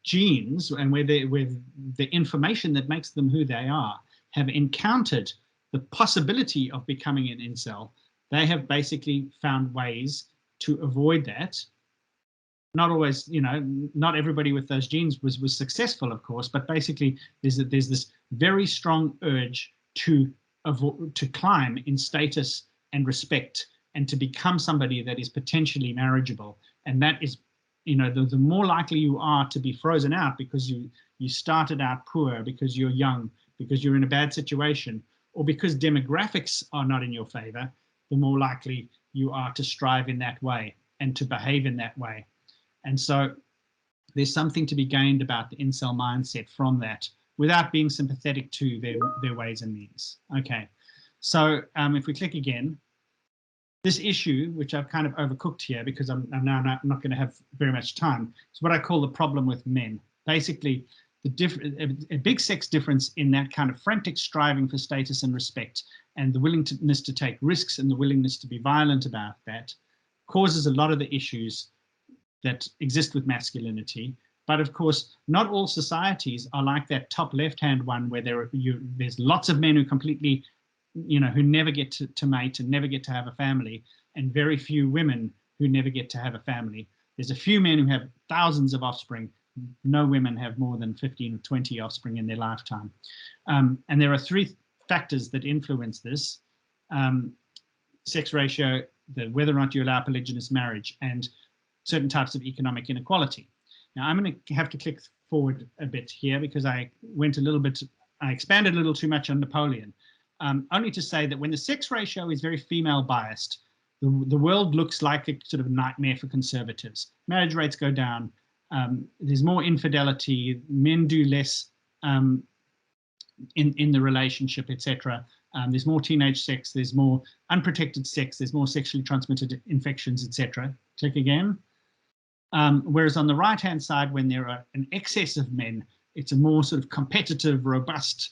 genes and where the information that makes them who they are have encountered the possibility of becoming an incel, they have basically found ways to avoid that. Not always, not everybody with those genes was successful, of course, but basically there's this very strong urge to climb in status and respect and to become somebody that is potentially marriageable. And that is, the more likely you are to be frozen out because you started out poor, because you're young, because you're in a bad situation, or because demographics are not in your favor, the more likely you are to strive in that way and to behave in that way. And so there's something to be gained about the incel mindset from that without being sympathetic to their ways and means. Okay, so if we click again, this issue, which I've kind of overcooked here because I'm now not going to have very much time, is what I call the problem with men. Basically, a big sex difference in that kind of frantic striving for status and respect and the willingness to take risks and the willingness to be violent about that causes a lot of the issues that exist with masculinity. But of course, not all societies are like that top left-hand one where there's lots of men who completely, who never get to mate and never get to have a family, and very few women who never get to have a family. There's a few men who have thousands of offspring, no women have more than 15 or 20 offspring in their lifetime. And there are three factors that influence this: sex ratio, whether or not you allow polygynous marriage, and certain types of economic inequality. Now, I'm going to have to click forward a bit here because I expanded a little too much on Napoleon. Only to say that when the sex ratio is very female biased, the world looks like a sort of nightmare for conservatives. Marriage rates go down. There's more infidelity. Men do less in the relationship, etc. There's more teenage sex. There's more unprotected sex. There's more sexually transmitted infections, etc. Click again. Whereas on the right-hand side, when there are an excess of men, it's a more sort of competitive, robust,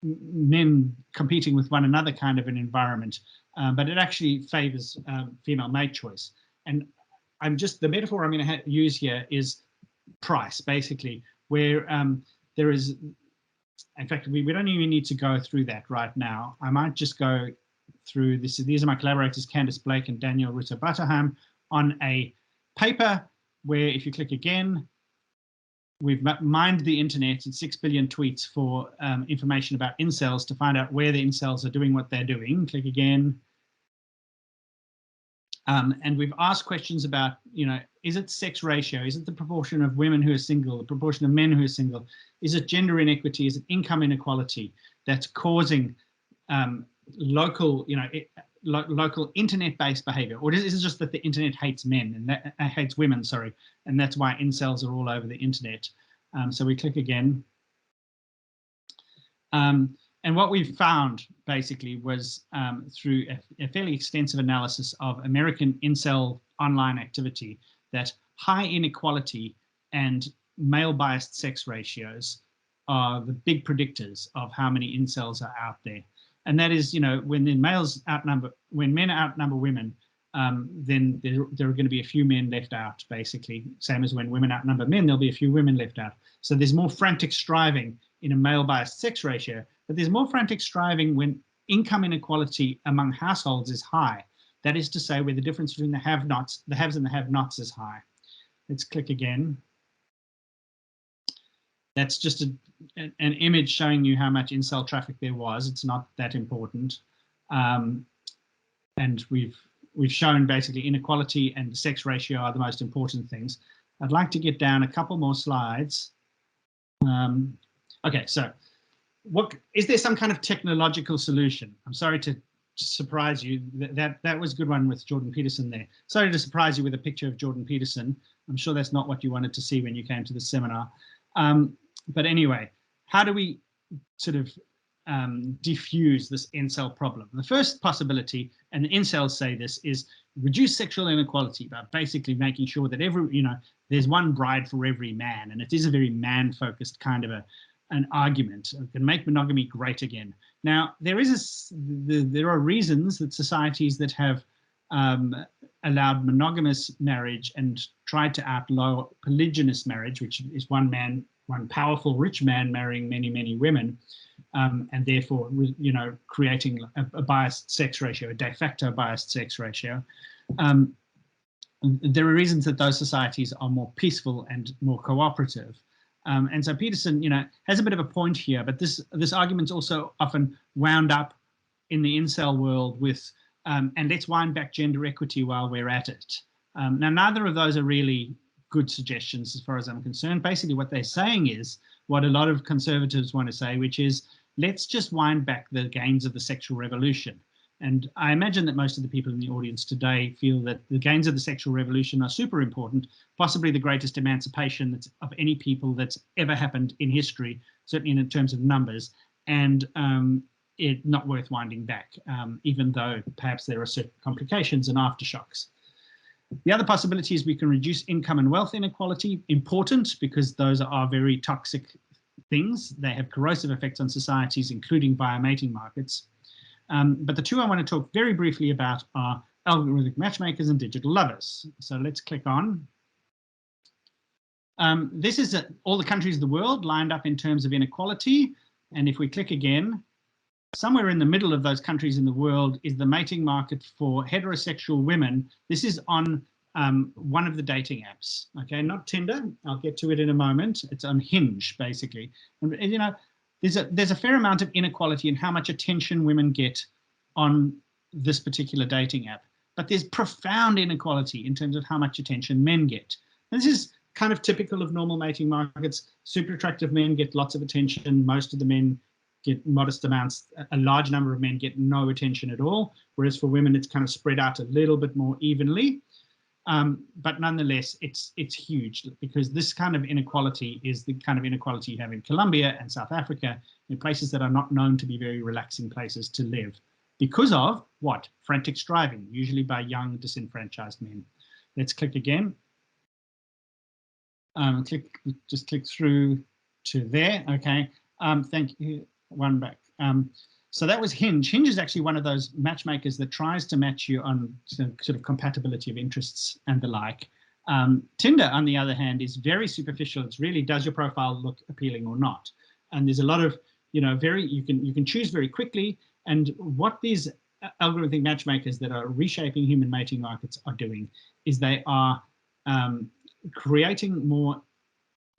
men competing with one another kind of an environment. But it actually favors female mate choice. And the metaphor I'm going to use here is price, basically, where there is, in fact, we don't even need to go through that right now. I might just go through this. These are my collaborators, Candice Blake and Daniel Rutter-Butterham, on a paper where, if you click again, we've mined the internet and 6 billion tweets for information about incels to find out where the incels are doing what they're doing. Click again. And we've asked questions about, is it sex ratio? Is it the proportion of women who are single, the proportion of men who are single? Is it gender inequity? Is it income inequality that's causing local, local internet-based behavior? Or is it just that the internet hates men and that hates women, sorry, and that's why incels are all over the internet? So we click again. And what we found basically was through a fairly extensive analysis of American incel online activity that high inequality and male-biased sex ratios are the big predictors of how many incels are out there. And that is, when men outnumber women, then there are going to be a few men left out, basically. Same as when women outnumber men, there'll be a few women left out. So there's more frantic striving in a male-biased sex ratio, but there's more frantic striving when income inequality among households is high. That is to say, where the difference between the haves and the have-nots is high. Let's click again. That's just an image showing you how much incel traffic there was. It's not that important. And we've shown basically inequality and sex ratio are the most important things. I'd like to get down a couple more slides. Okay, so is there some kind of technological solution? I'm sorry to surprise you. That was a good one with Jordan Peterson there. Sorry to surprise you with a picture of Jordan Peterson. I'm sure that's not what you wanted to see when you came to the seminar. But anyway, how do we sort of diffuse this incel problem? The first possibility, and the incels say this, is reduce sexual inequality by basically making sure that there's one bride for every man, and it is a very man-focused kind of an argument. It can make monogamy great again. Now, there are reasons that societies that have allowed monogamous marriage and tried to outlaw polygynous marriage, which is one powerful rich man marrying many, many women, and therefore, creating a biased sex ratio, a de facto biased sex ratio. There are reasons that those societies are more peaceful and more cooperative. And so Peterson, has a bit of a point here, but this argument's also often wound up in the incel world with, and let's wind back gender equity while we're at it. Now, neither of those are really good suggestions as far as I'm concerned. Basically, what they're saying is what a lot of conservatives want to say, which is, let's just wind back the gains of the sexual revolution. And I imagine that most of the people in the audience today feel that the gains of the sexual revolution are super important, possibly the greatest emancipation of any people that's ever happened in history, certainly in terms of numbers, and it not worth winding back, even though perhaps there are certain complications and aftershocks. The other possibility is we can reduce income and wealth inequality. Important, because those are very toxic things. They have corrosive effects on societies, including via mating markets. But the two I want to talk very briefly about are algorithmic matchmakers and digital lovers. So let's click on. This is all the countries of the world lined up in terms of inequality. And if we click again, somewhere in the middle of those countries in the world is the mating market for heterosexual women. This is on one of the dating apps. Okay, not Tinder. I'll get to it in a moment. It's on Hinge, basically. And you know, there's a fair amount of inequality in how much attention women get on this particular dating app, but there's profound inequality in terms of how much attention men get. And this is kind of typical of normal mating markets. Super attractive men get lots of attention. Most of the men get modest amounts. A large number of men get no attention at all, whereas for women it's kind of spread out a little bit more evenly. But nonetheless, it's huge, because this kind of inequality is the kind of inequality you have in Colombia and South Africa, in places that are not known to be very relaxing places to live, because of what? Frantic striving, usually by young disenfranchised men. Let's click again. Just click through to there. Okay. Thank you. One back. So that was Hinge. Hinge is actually one of those matchmakers that tries to match you on sort of compatibility of interests and the like. Tinder, on the other hand, is very superficial. It's really, does your profile look appealing or not? And there's a lot of, you know, you can choose very quickly. And what these algorithmic matchmakers that are reshaping human mating markets are doing is they are creating more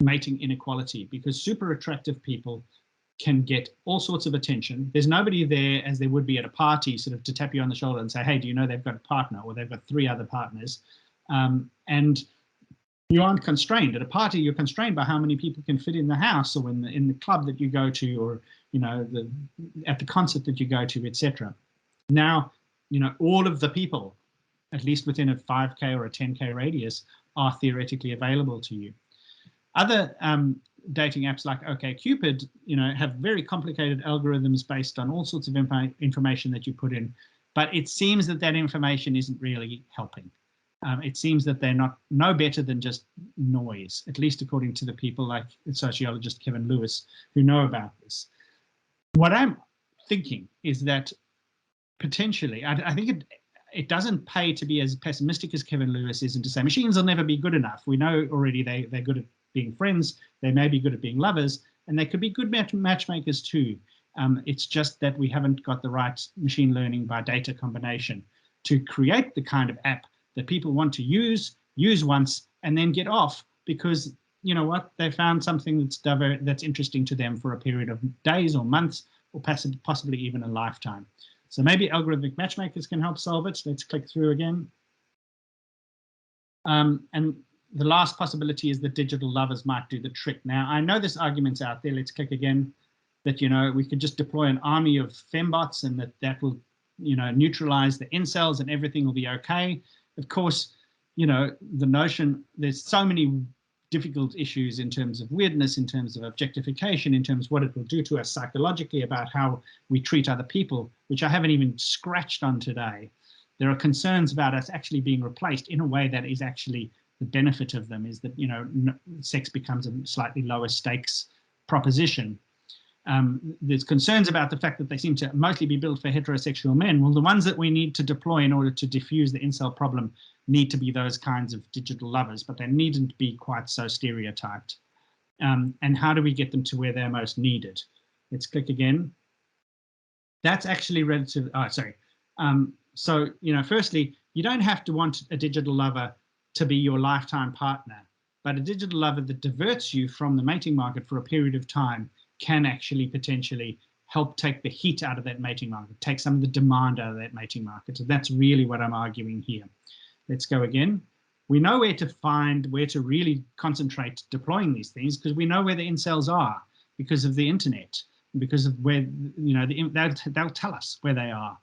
mating inequality, because super attractive people can get all sorts of attention. There's nobody there, as there would be at a party, sort of to tap you on the shoulder and say, hey, do you know they've got a partner, or they've got 3 other partners? And you aren't constrained. At a party, you're constrained by how many people can fit in the house, or in the club that you go to, or, you know, at the concert that you go to, etc. Now, you know, all of the people, at least within a 5K or a 10K radius, are theoretically available to you. Other dating apps like OkCupid, you know, have very complicated algorithms based on all sorts of information that you put in, but it seems that information isn't really helping. It seems that they're no better than just noise, at least according to the people like sociologist Kevin Lewis, who know about this. What I'm thinking is that potentially, I think it doesn't pay to be as pessimistic as Kevin Lewis is and to say machines will never be good enough. We know already they're good at being friends, they may be good at being lovers, and they could be good matchmakers too. It's just that we haven't got the right machine learning by data combination to create the kind of app that people want to use once, and then get off because, you know what, they found something that's interesting to them for a period of days or months, or possibly even a lifetime. So maybe algorithmic matchmakers can help solve it. Let's click through again. And the last possibility is that digital lovers might do the trick. Now, I know this argument's out there. Let's click again. That, you know, we could just deploy an army of fembots and that will, you know, neutralize the incels and everything will be okay. Of course, you know, the notion, there's so many difficult issues in terms of weirdness, in terms of objectification, in terms of what it will do to us psychologically about how we treat other people, which I haven't even scratched on today. There are concerns about us actually being replaced in a way that is actually the benefit of them, is that, you know, sex becomes a slightly lower stakes proposition. There's concerns about the fact that they seem to mostly be built for heterosexual men. Well, the ones that we need to deploy in order to diffuse the incel problem need to be those kinds of digital lovers, but they needn't be quite so stereotyped. And how do we get them to where they're most needed? Let's click again. That's actually relative. Oh, sorry. So, you know, firstly, you don't have to want a digital lover to be your lifetime partner, but a digital lover that diverts you from the mating market for a period of time can actually potentially help take the heat out of that mating market, take some of the demand out of that mating market. So that's really what I'm arguing here. Let's go again. We know where to really concentrate deploying these things, because we know where the incels are because of the internet, because of where, you know, they'll tell us where they are.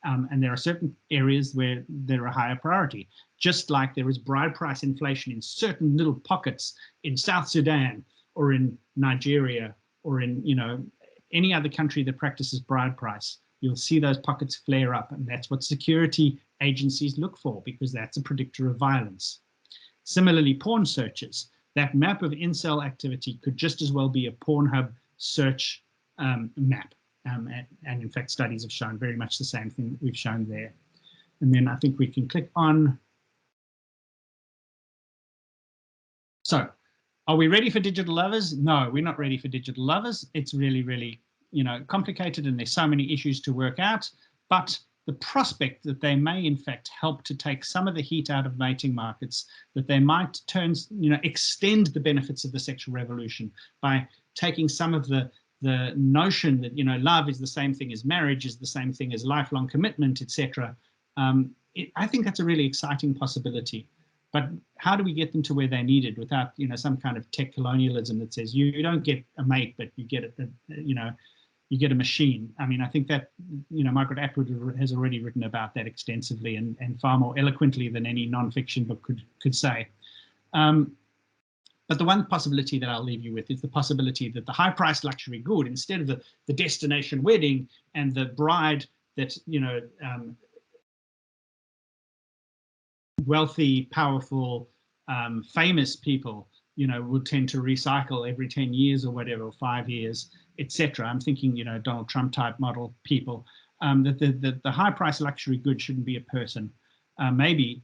And there are certain areas where they're a higher priority, just like there is bride price inflation in certain little pockets in South Sudan or in Nigeria or in, you know, any other country that practices bride price. You'll see those pockets flare up, and that's what security agencies look for, because that's a predictor of violence. Similarly, porn searches, that map of incel activity could just as well be a Pornhub search map. And in fact, studies have shown very much the same thing that we've shown there. And then I think we can click on. So, are we ready for digital lovers? No, we're not ready for digital lovers. It's really, really, you know, complicated, and there's so many issues to work out. But the prospect that they may in fact help to take some of the heat out of mating markets, that they might extend the benefits of the sexual revolution by taking some of the notion that, love is the same thing as marriage, is the same thing as lifelong commitment, etc. I think that's a really exciting possibility. But how do we get them to where they're needed without, some kind of tech colonialism that says you don't get a mate, but you get you get a machine? I mean, I think that, Margaret Atwood has already written about that extensively and far more eloquently than any non-fiction book could say. But the one possibility that I'll leave you with is the possibility that the high-priced luxury good, instead of the destination wedding and the bride that, wealthy, powerful, famous people, would tend to recycle every 10 years or whatever, or 5 years, etc. I'm thinking, Donald Trump type model people, that the high price luxury good shouldn't be a person. Maybe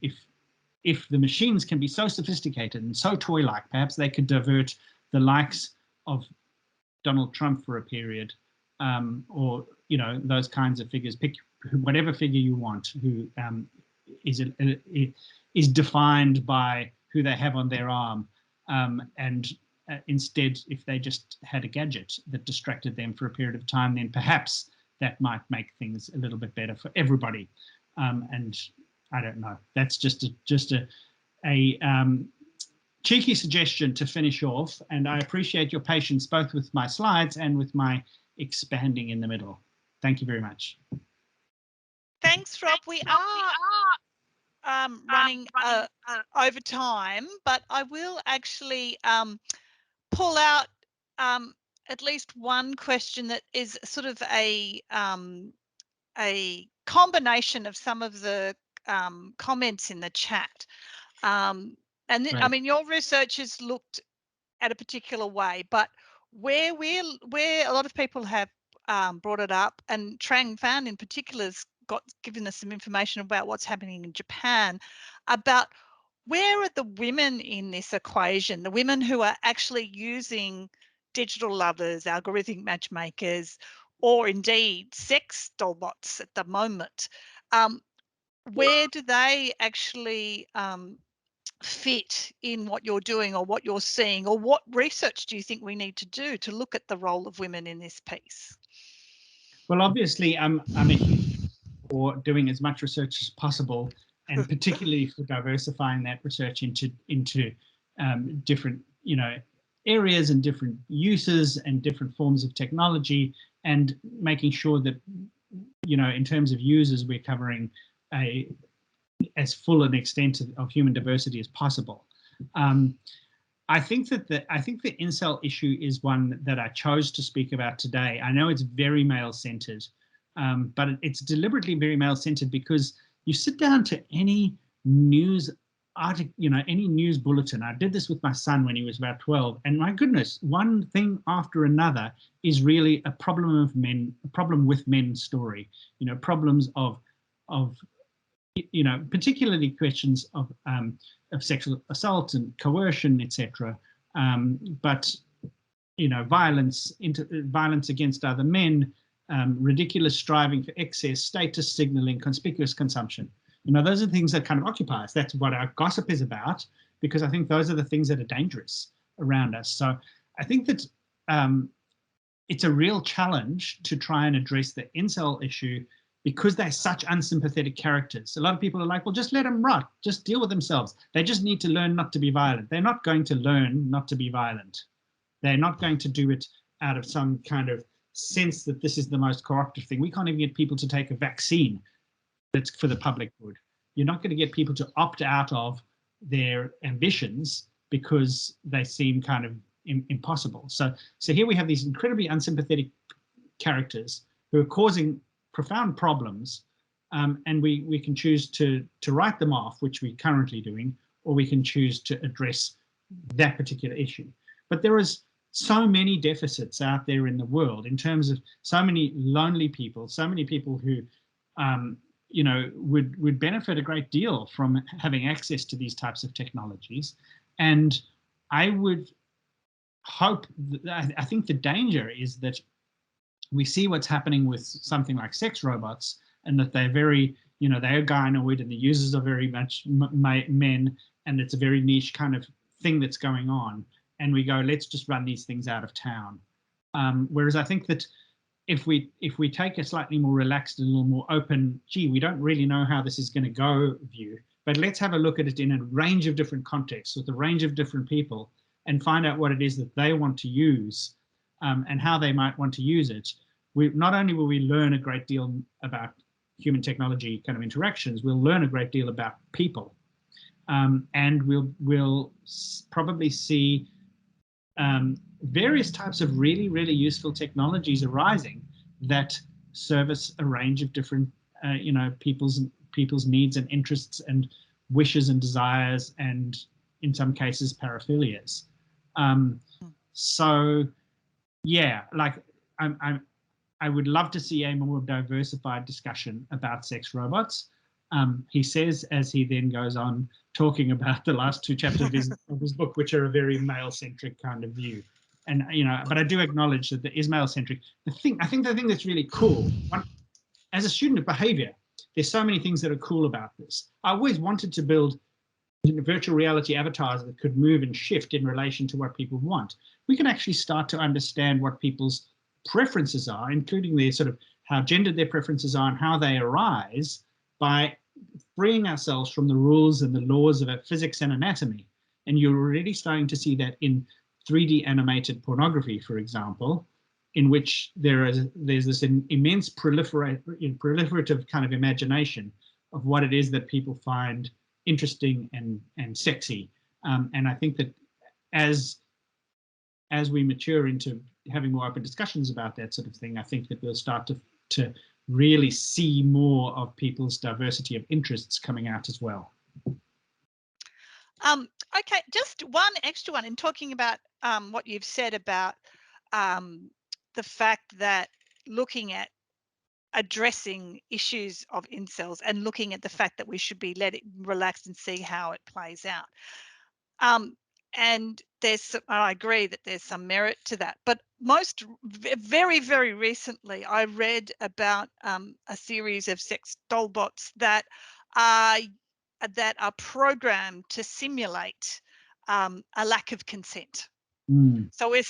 if the machines can be so sophisticated and so toy-like, perhaps they could divert the likes of Donald Trump for a period, or, those kinds of figures. Pick whatever figure you want who is defined by who they have on their arm, and instead, if they just had a gadget that distracted them for a period of time, then perhaps that might make things a little bit better for everybody. And I don't know. That's just a cheeky suggestion to finish off. And I appreciate your patience both with my slides and with my expanding in the middle. Thank you very much. Thanks, Rob. We are running over time, but I will actually pull out at least one question that is sort of a combination of some of the comments in the chat. And Right. I mean, your research has looked at a particular way, but where a lot of people have brought it up, and Trang Van in particular has given us some information about what's happening in Japan, about where are the women in this equation, the women who are actually using digital lovers, algorithmic matchmakers, or indeed sex dollbots at the moment. Where do they actually fit in what you're doing or what you're seeing, or what research do you think we need to do to look at the role of women in this piece? Well, obviously, I'm a huge for doing as much research as possible, and particularly for diversifying that research into different, areas and different uses and different forms of technology, and making sure that, in terms of users, we're covering as full an extent of human diversity as possible. I think the incel issue is one that I chose to speak about today. I know it's very male-centered, but it's deliberately very male-centered because you sit down to any news article, any news bulletin. I did this with my son when he was about 12, and my goodness, one thing after another is really a problem with men story. Problems of particularly questions of sexual assault and coercion, etc. But violence against other men, ridiculous striving for excess, status signaling, conspicuous consumption. Those are things that kind of occupy us. That's what our gossip is about, because I think those are the things that are dangerous around us. So I think that it's a real challenge to try and address the incel issue, because they're such unsympathetic characters. A lot of people are like, well, just let them rot, just deal with themselves. They just need to learn not to be violent. They're not going to learn not to be violent. They're not going to do it out of some kind of sense that this is the most corruptive thing. We can't even get people to take a vaccine that's for the public good. You're not going to get people to opt out of their ambitions because they seem kind of impossible. So here we have these incredibly unsympathetic characters who are causing profound problems, and we can choose to write them off, which we're currently doing, or we can choose to address that particular issue. But there is so many deficits out there in the world in terms of so many lonely people, so many people who would benefit a great deal from having access to these types of technologies. And I would hope I think the danger is that we see what's happening with something like sex robots, and that they're very, they're gynoid and the users are very much men, and it's a very niche kind of thing that's going on. And we go, let's just run these things out of town. Whereas I think that if we take a slightly more relaxed and a little more open, we don't really know how this is going to go view, but let's have a look at it in a range of different contexts with a range of different people and find out what it is that they want to use, and how they might want to use it. Not only will we learn a great deal about human technology kind of interactions, we'll learn a great deal about people, and we'll probably see various types of really, really useful technologies arising that service a range of different, people's needs and interests and wishes and desires, and in some cases paraphilias. So, yeah, like I would love to see a more diversified discussion about sex robots. He says, as he then goes on talking about the last two chapters of his book, which are a very male-centric kind of view. And, but I do acknowledge that there is male-centric. I think the thing that's really cool, as a student of behavior, there's so many things that are cool about this. I always wanted to build virtual reality avatars that could move and shift in relation to what people want. We can actually start to understand what people's preferences are, including their sort of how gendered their preferences are and how they arise, by freeing ourselves from the rules and the laws of physics and anatomy. And you're already starting to see that in 3D animated pornography, for example, in which there's this immense proliferative kind of imagination of what it is that people find interesting and sexy. And I think that as we mature into having more open discussions about that sort of thing, I think that we'll start to really see more of people's diversity of interests coming out as well. Okay, just one extra one in talking about what you've said about the fact that looking at addressing issues of incels and looking at the fact that we should be relaxed and see how it plays out. And I agree that there's some merit to that. But very, very recently, I read about a series of sex doll bots that are programmed to simulate a lack of consent. So we're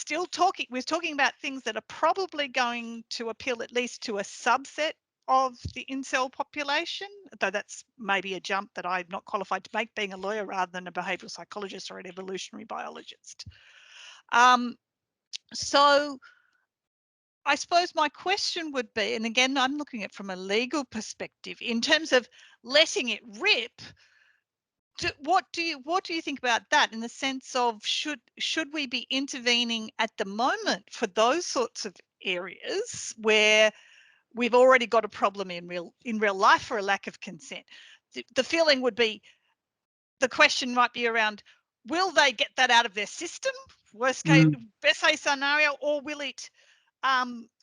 talking about things that are probably going to appeal at least to a subset of the incel population, though that's maybe a jump that I'm not qualified to make, being a lawyer rather than a behavioral psychologist or an evolutionary biologist. So I suppose my question would be, and again, I'm looking at it from a legal perspective, in terms of letting it rip, what do you think about that, in the sense of should we be intervening at the moment for those sorts of areas where we've already got a problem in real life for a lack of consent? The feeling would be, the question might be around, will they get that out of their system, worst case, best case scenario, or will it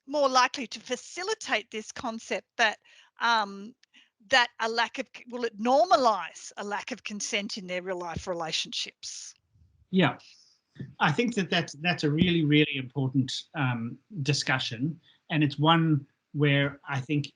more likely to facilitate this concept that will it normalize a lack of consent in their real life relationships? Yeah, I think that's a really, really important discussion, and it's one where I think,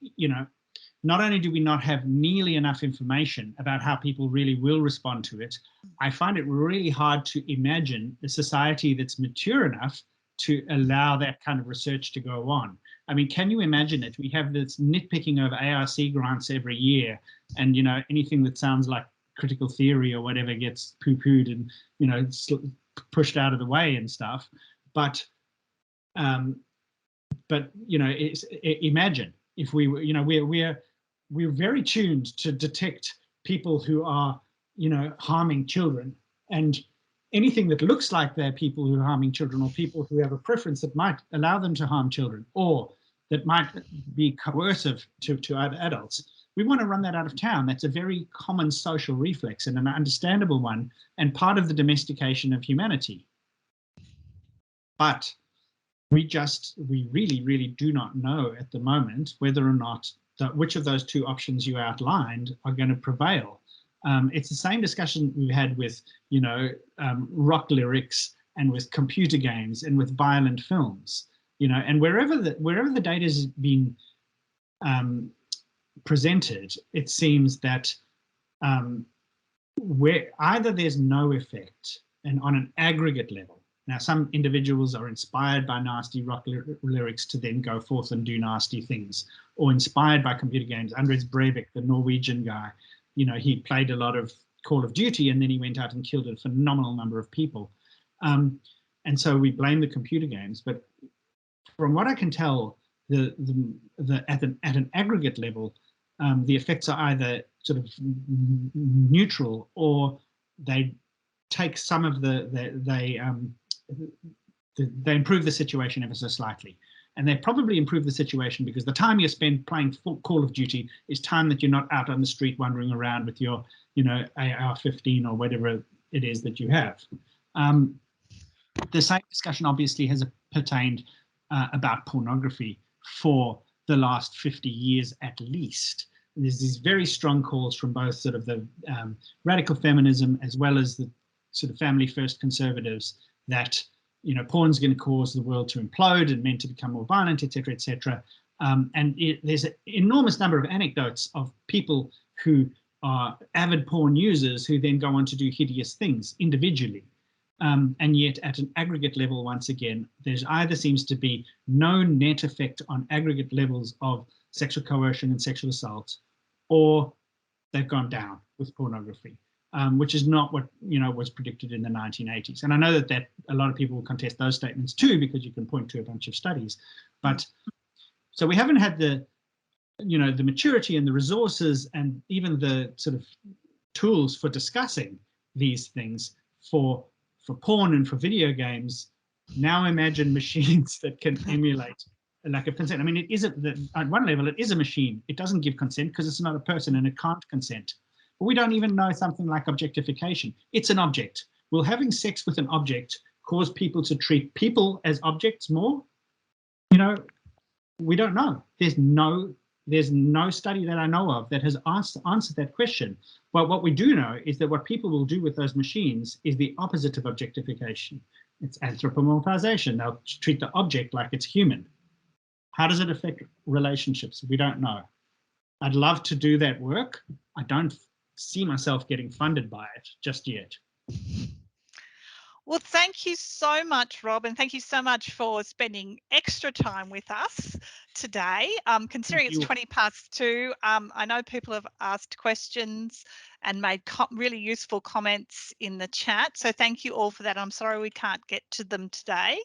not only do we not have nearly enough information about how people really will respond to it, I find it really hard to imagine a society that's mature enough to allow that kind of research to go on. I mean, can you imagine it? We have this nitpicking of ARC grants every year, and anything that sounds like critical theory or whatever gets poo-pooed and pushed out of the way and stuff. But imagine if we were, we're very tuned to detect people who are, harming children, and anything that looks like they're people who are harming children, or people who have a preference that might allow them to harm children, or that might be coercive to adults. We want to run that out of town. That's a very common social reflex and an understandable one, and part of the domestication of humanity. But we really, really do not know at the moment whether or not which of those two options you outlined are going to prevail. It's the same discussion we've had with, rock lyrics, and with computer games, and with violent films, and wherever the data has been presented, it seems that where either there's no effect, and on an aggregate level. Now, some individuals are inspired by nasty rock lyrics to then go forth and do nasty things, or inspired by computer games. Anders Breivik, the Norwegian guy, you know, he played a lot of Call of Duty and then he went out and killed a phenomenal number of people. And so we blame the computer games, but from what I can tell, at an aggregate level, the effects are either sort of neutral, or they take some of they improve the situation ever so slightly. And they probably improve the situation because the time you spend playing Call of Duty is time that you're not out on the street wandering around with your, you know, AR-15 or whatever it is that you have. The same discussion obviously has pertained about pornography for the last 50 years at least. And there's these very strong calls from both sort of the radical feminism as well as the sort of family first conservatives that, you know, porn's going to cause the world to implode and men to become more violent, etc., etc. There's an enormous number of anecdotes of people who are avid porn users who then go on to do hideous things individually. And yet at an aggregate level, once again, there's either seems to be no net effect on aggregate levels of sexual coercion and sexual assault, or they've gone down with pornography, which is not what, you know, was predicted in the 1980s. And I know that a lot of people will contest those statements too, because you can point to a bunch of studies. But so we haven't had the, you know, the maturity and the resources and even the sort of tools for discussing these things for porn and for video games. Now imagine machines that can emulate a lack of consent. I mean, it isn't that at one level, it is a machine. It doesn't give consent because it's not a person and it can't consent. But we don't even know something like objectification. It's an object. Will having sex with an object cause people to treat people as objects more? You know, we don't know. There's no study that I know of that has answered that question. But what we do know is that what people will do with those machines is the opposite of objectification. It's anthropomorphization. They'll treat the object like it's human. How does it affect relationships? We don't know. I'd love to do that work. I don't see myself getting funded by it just yet. Well, thank you so much, Rob, and thank you so much for spending extra time with us today. Considering it's 2:20. I know people have asked questions and made really useful comments in the chat, so thank you all for that. I'm sorry we can't get to them today.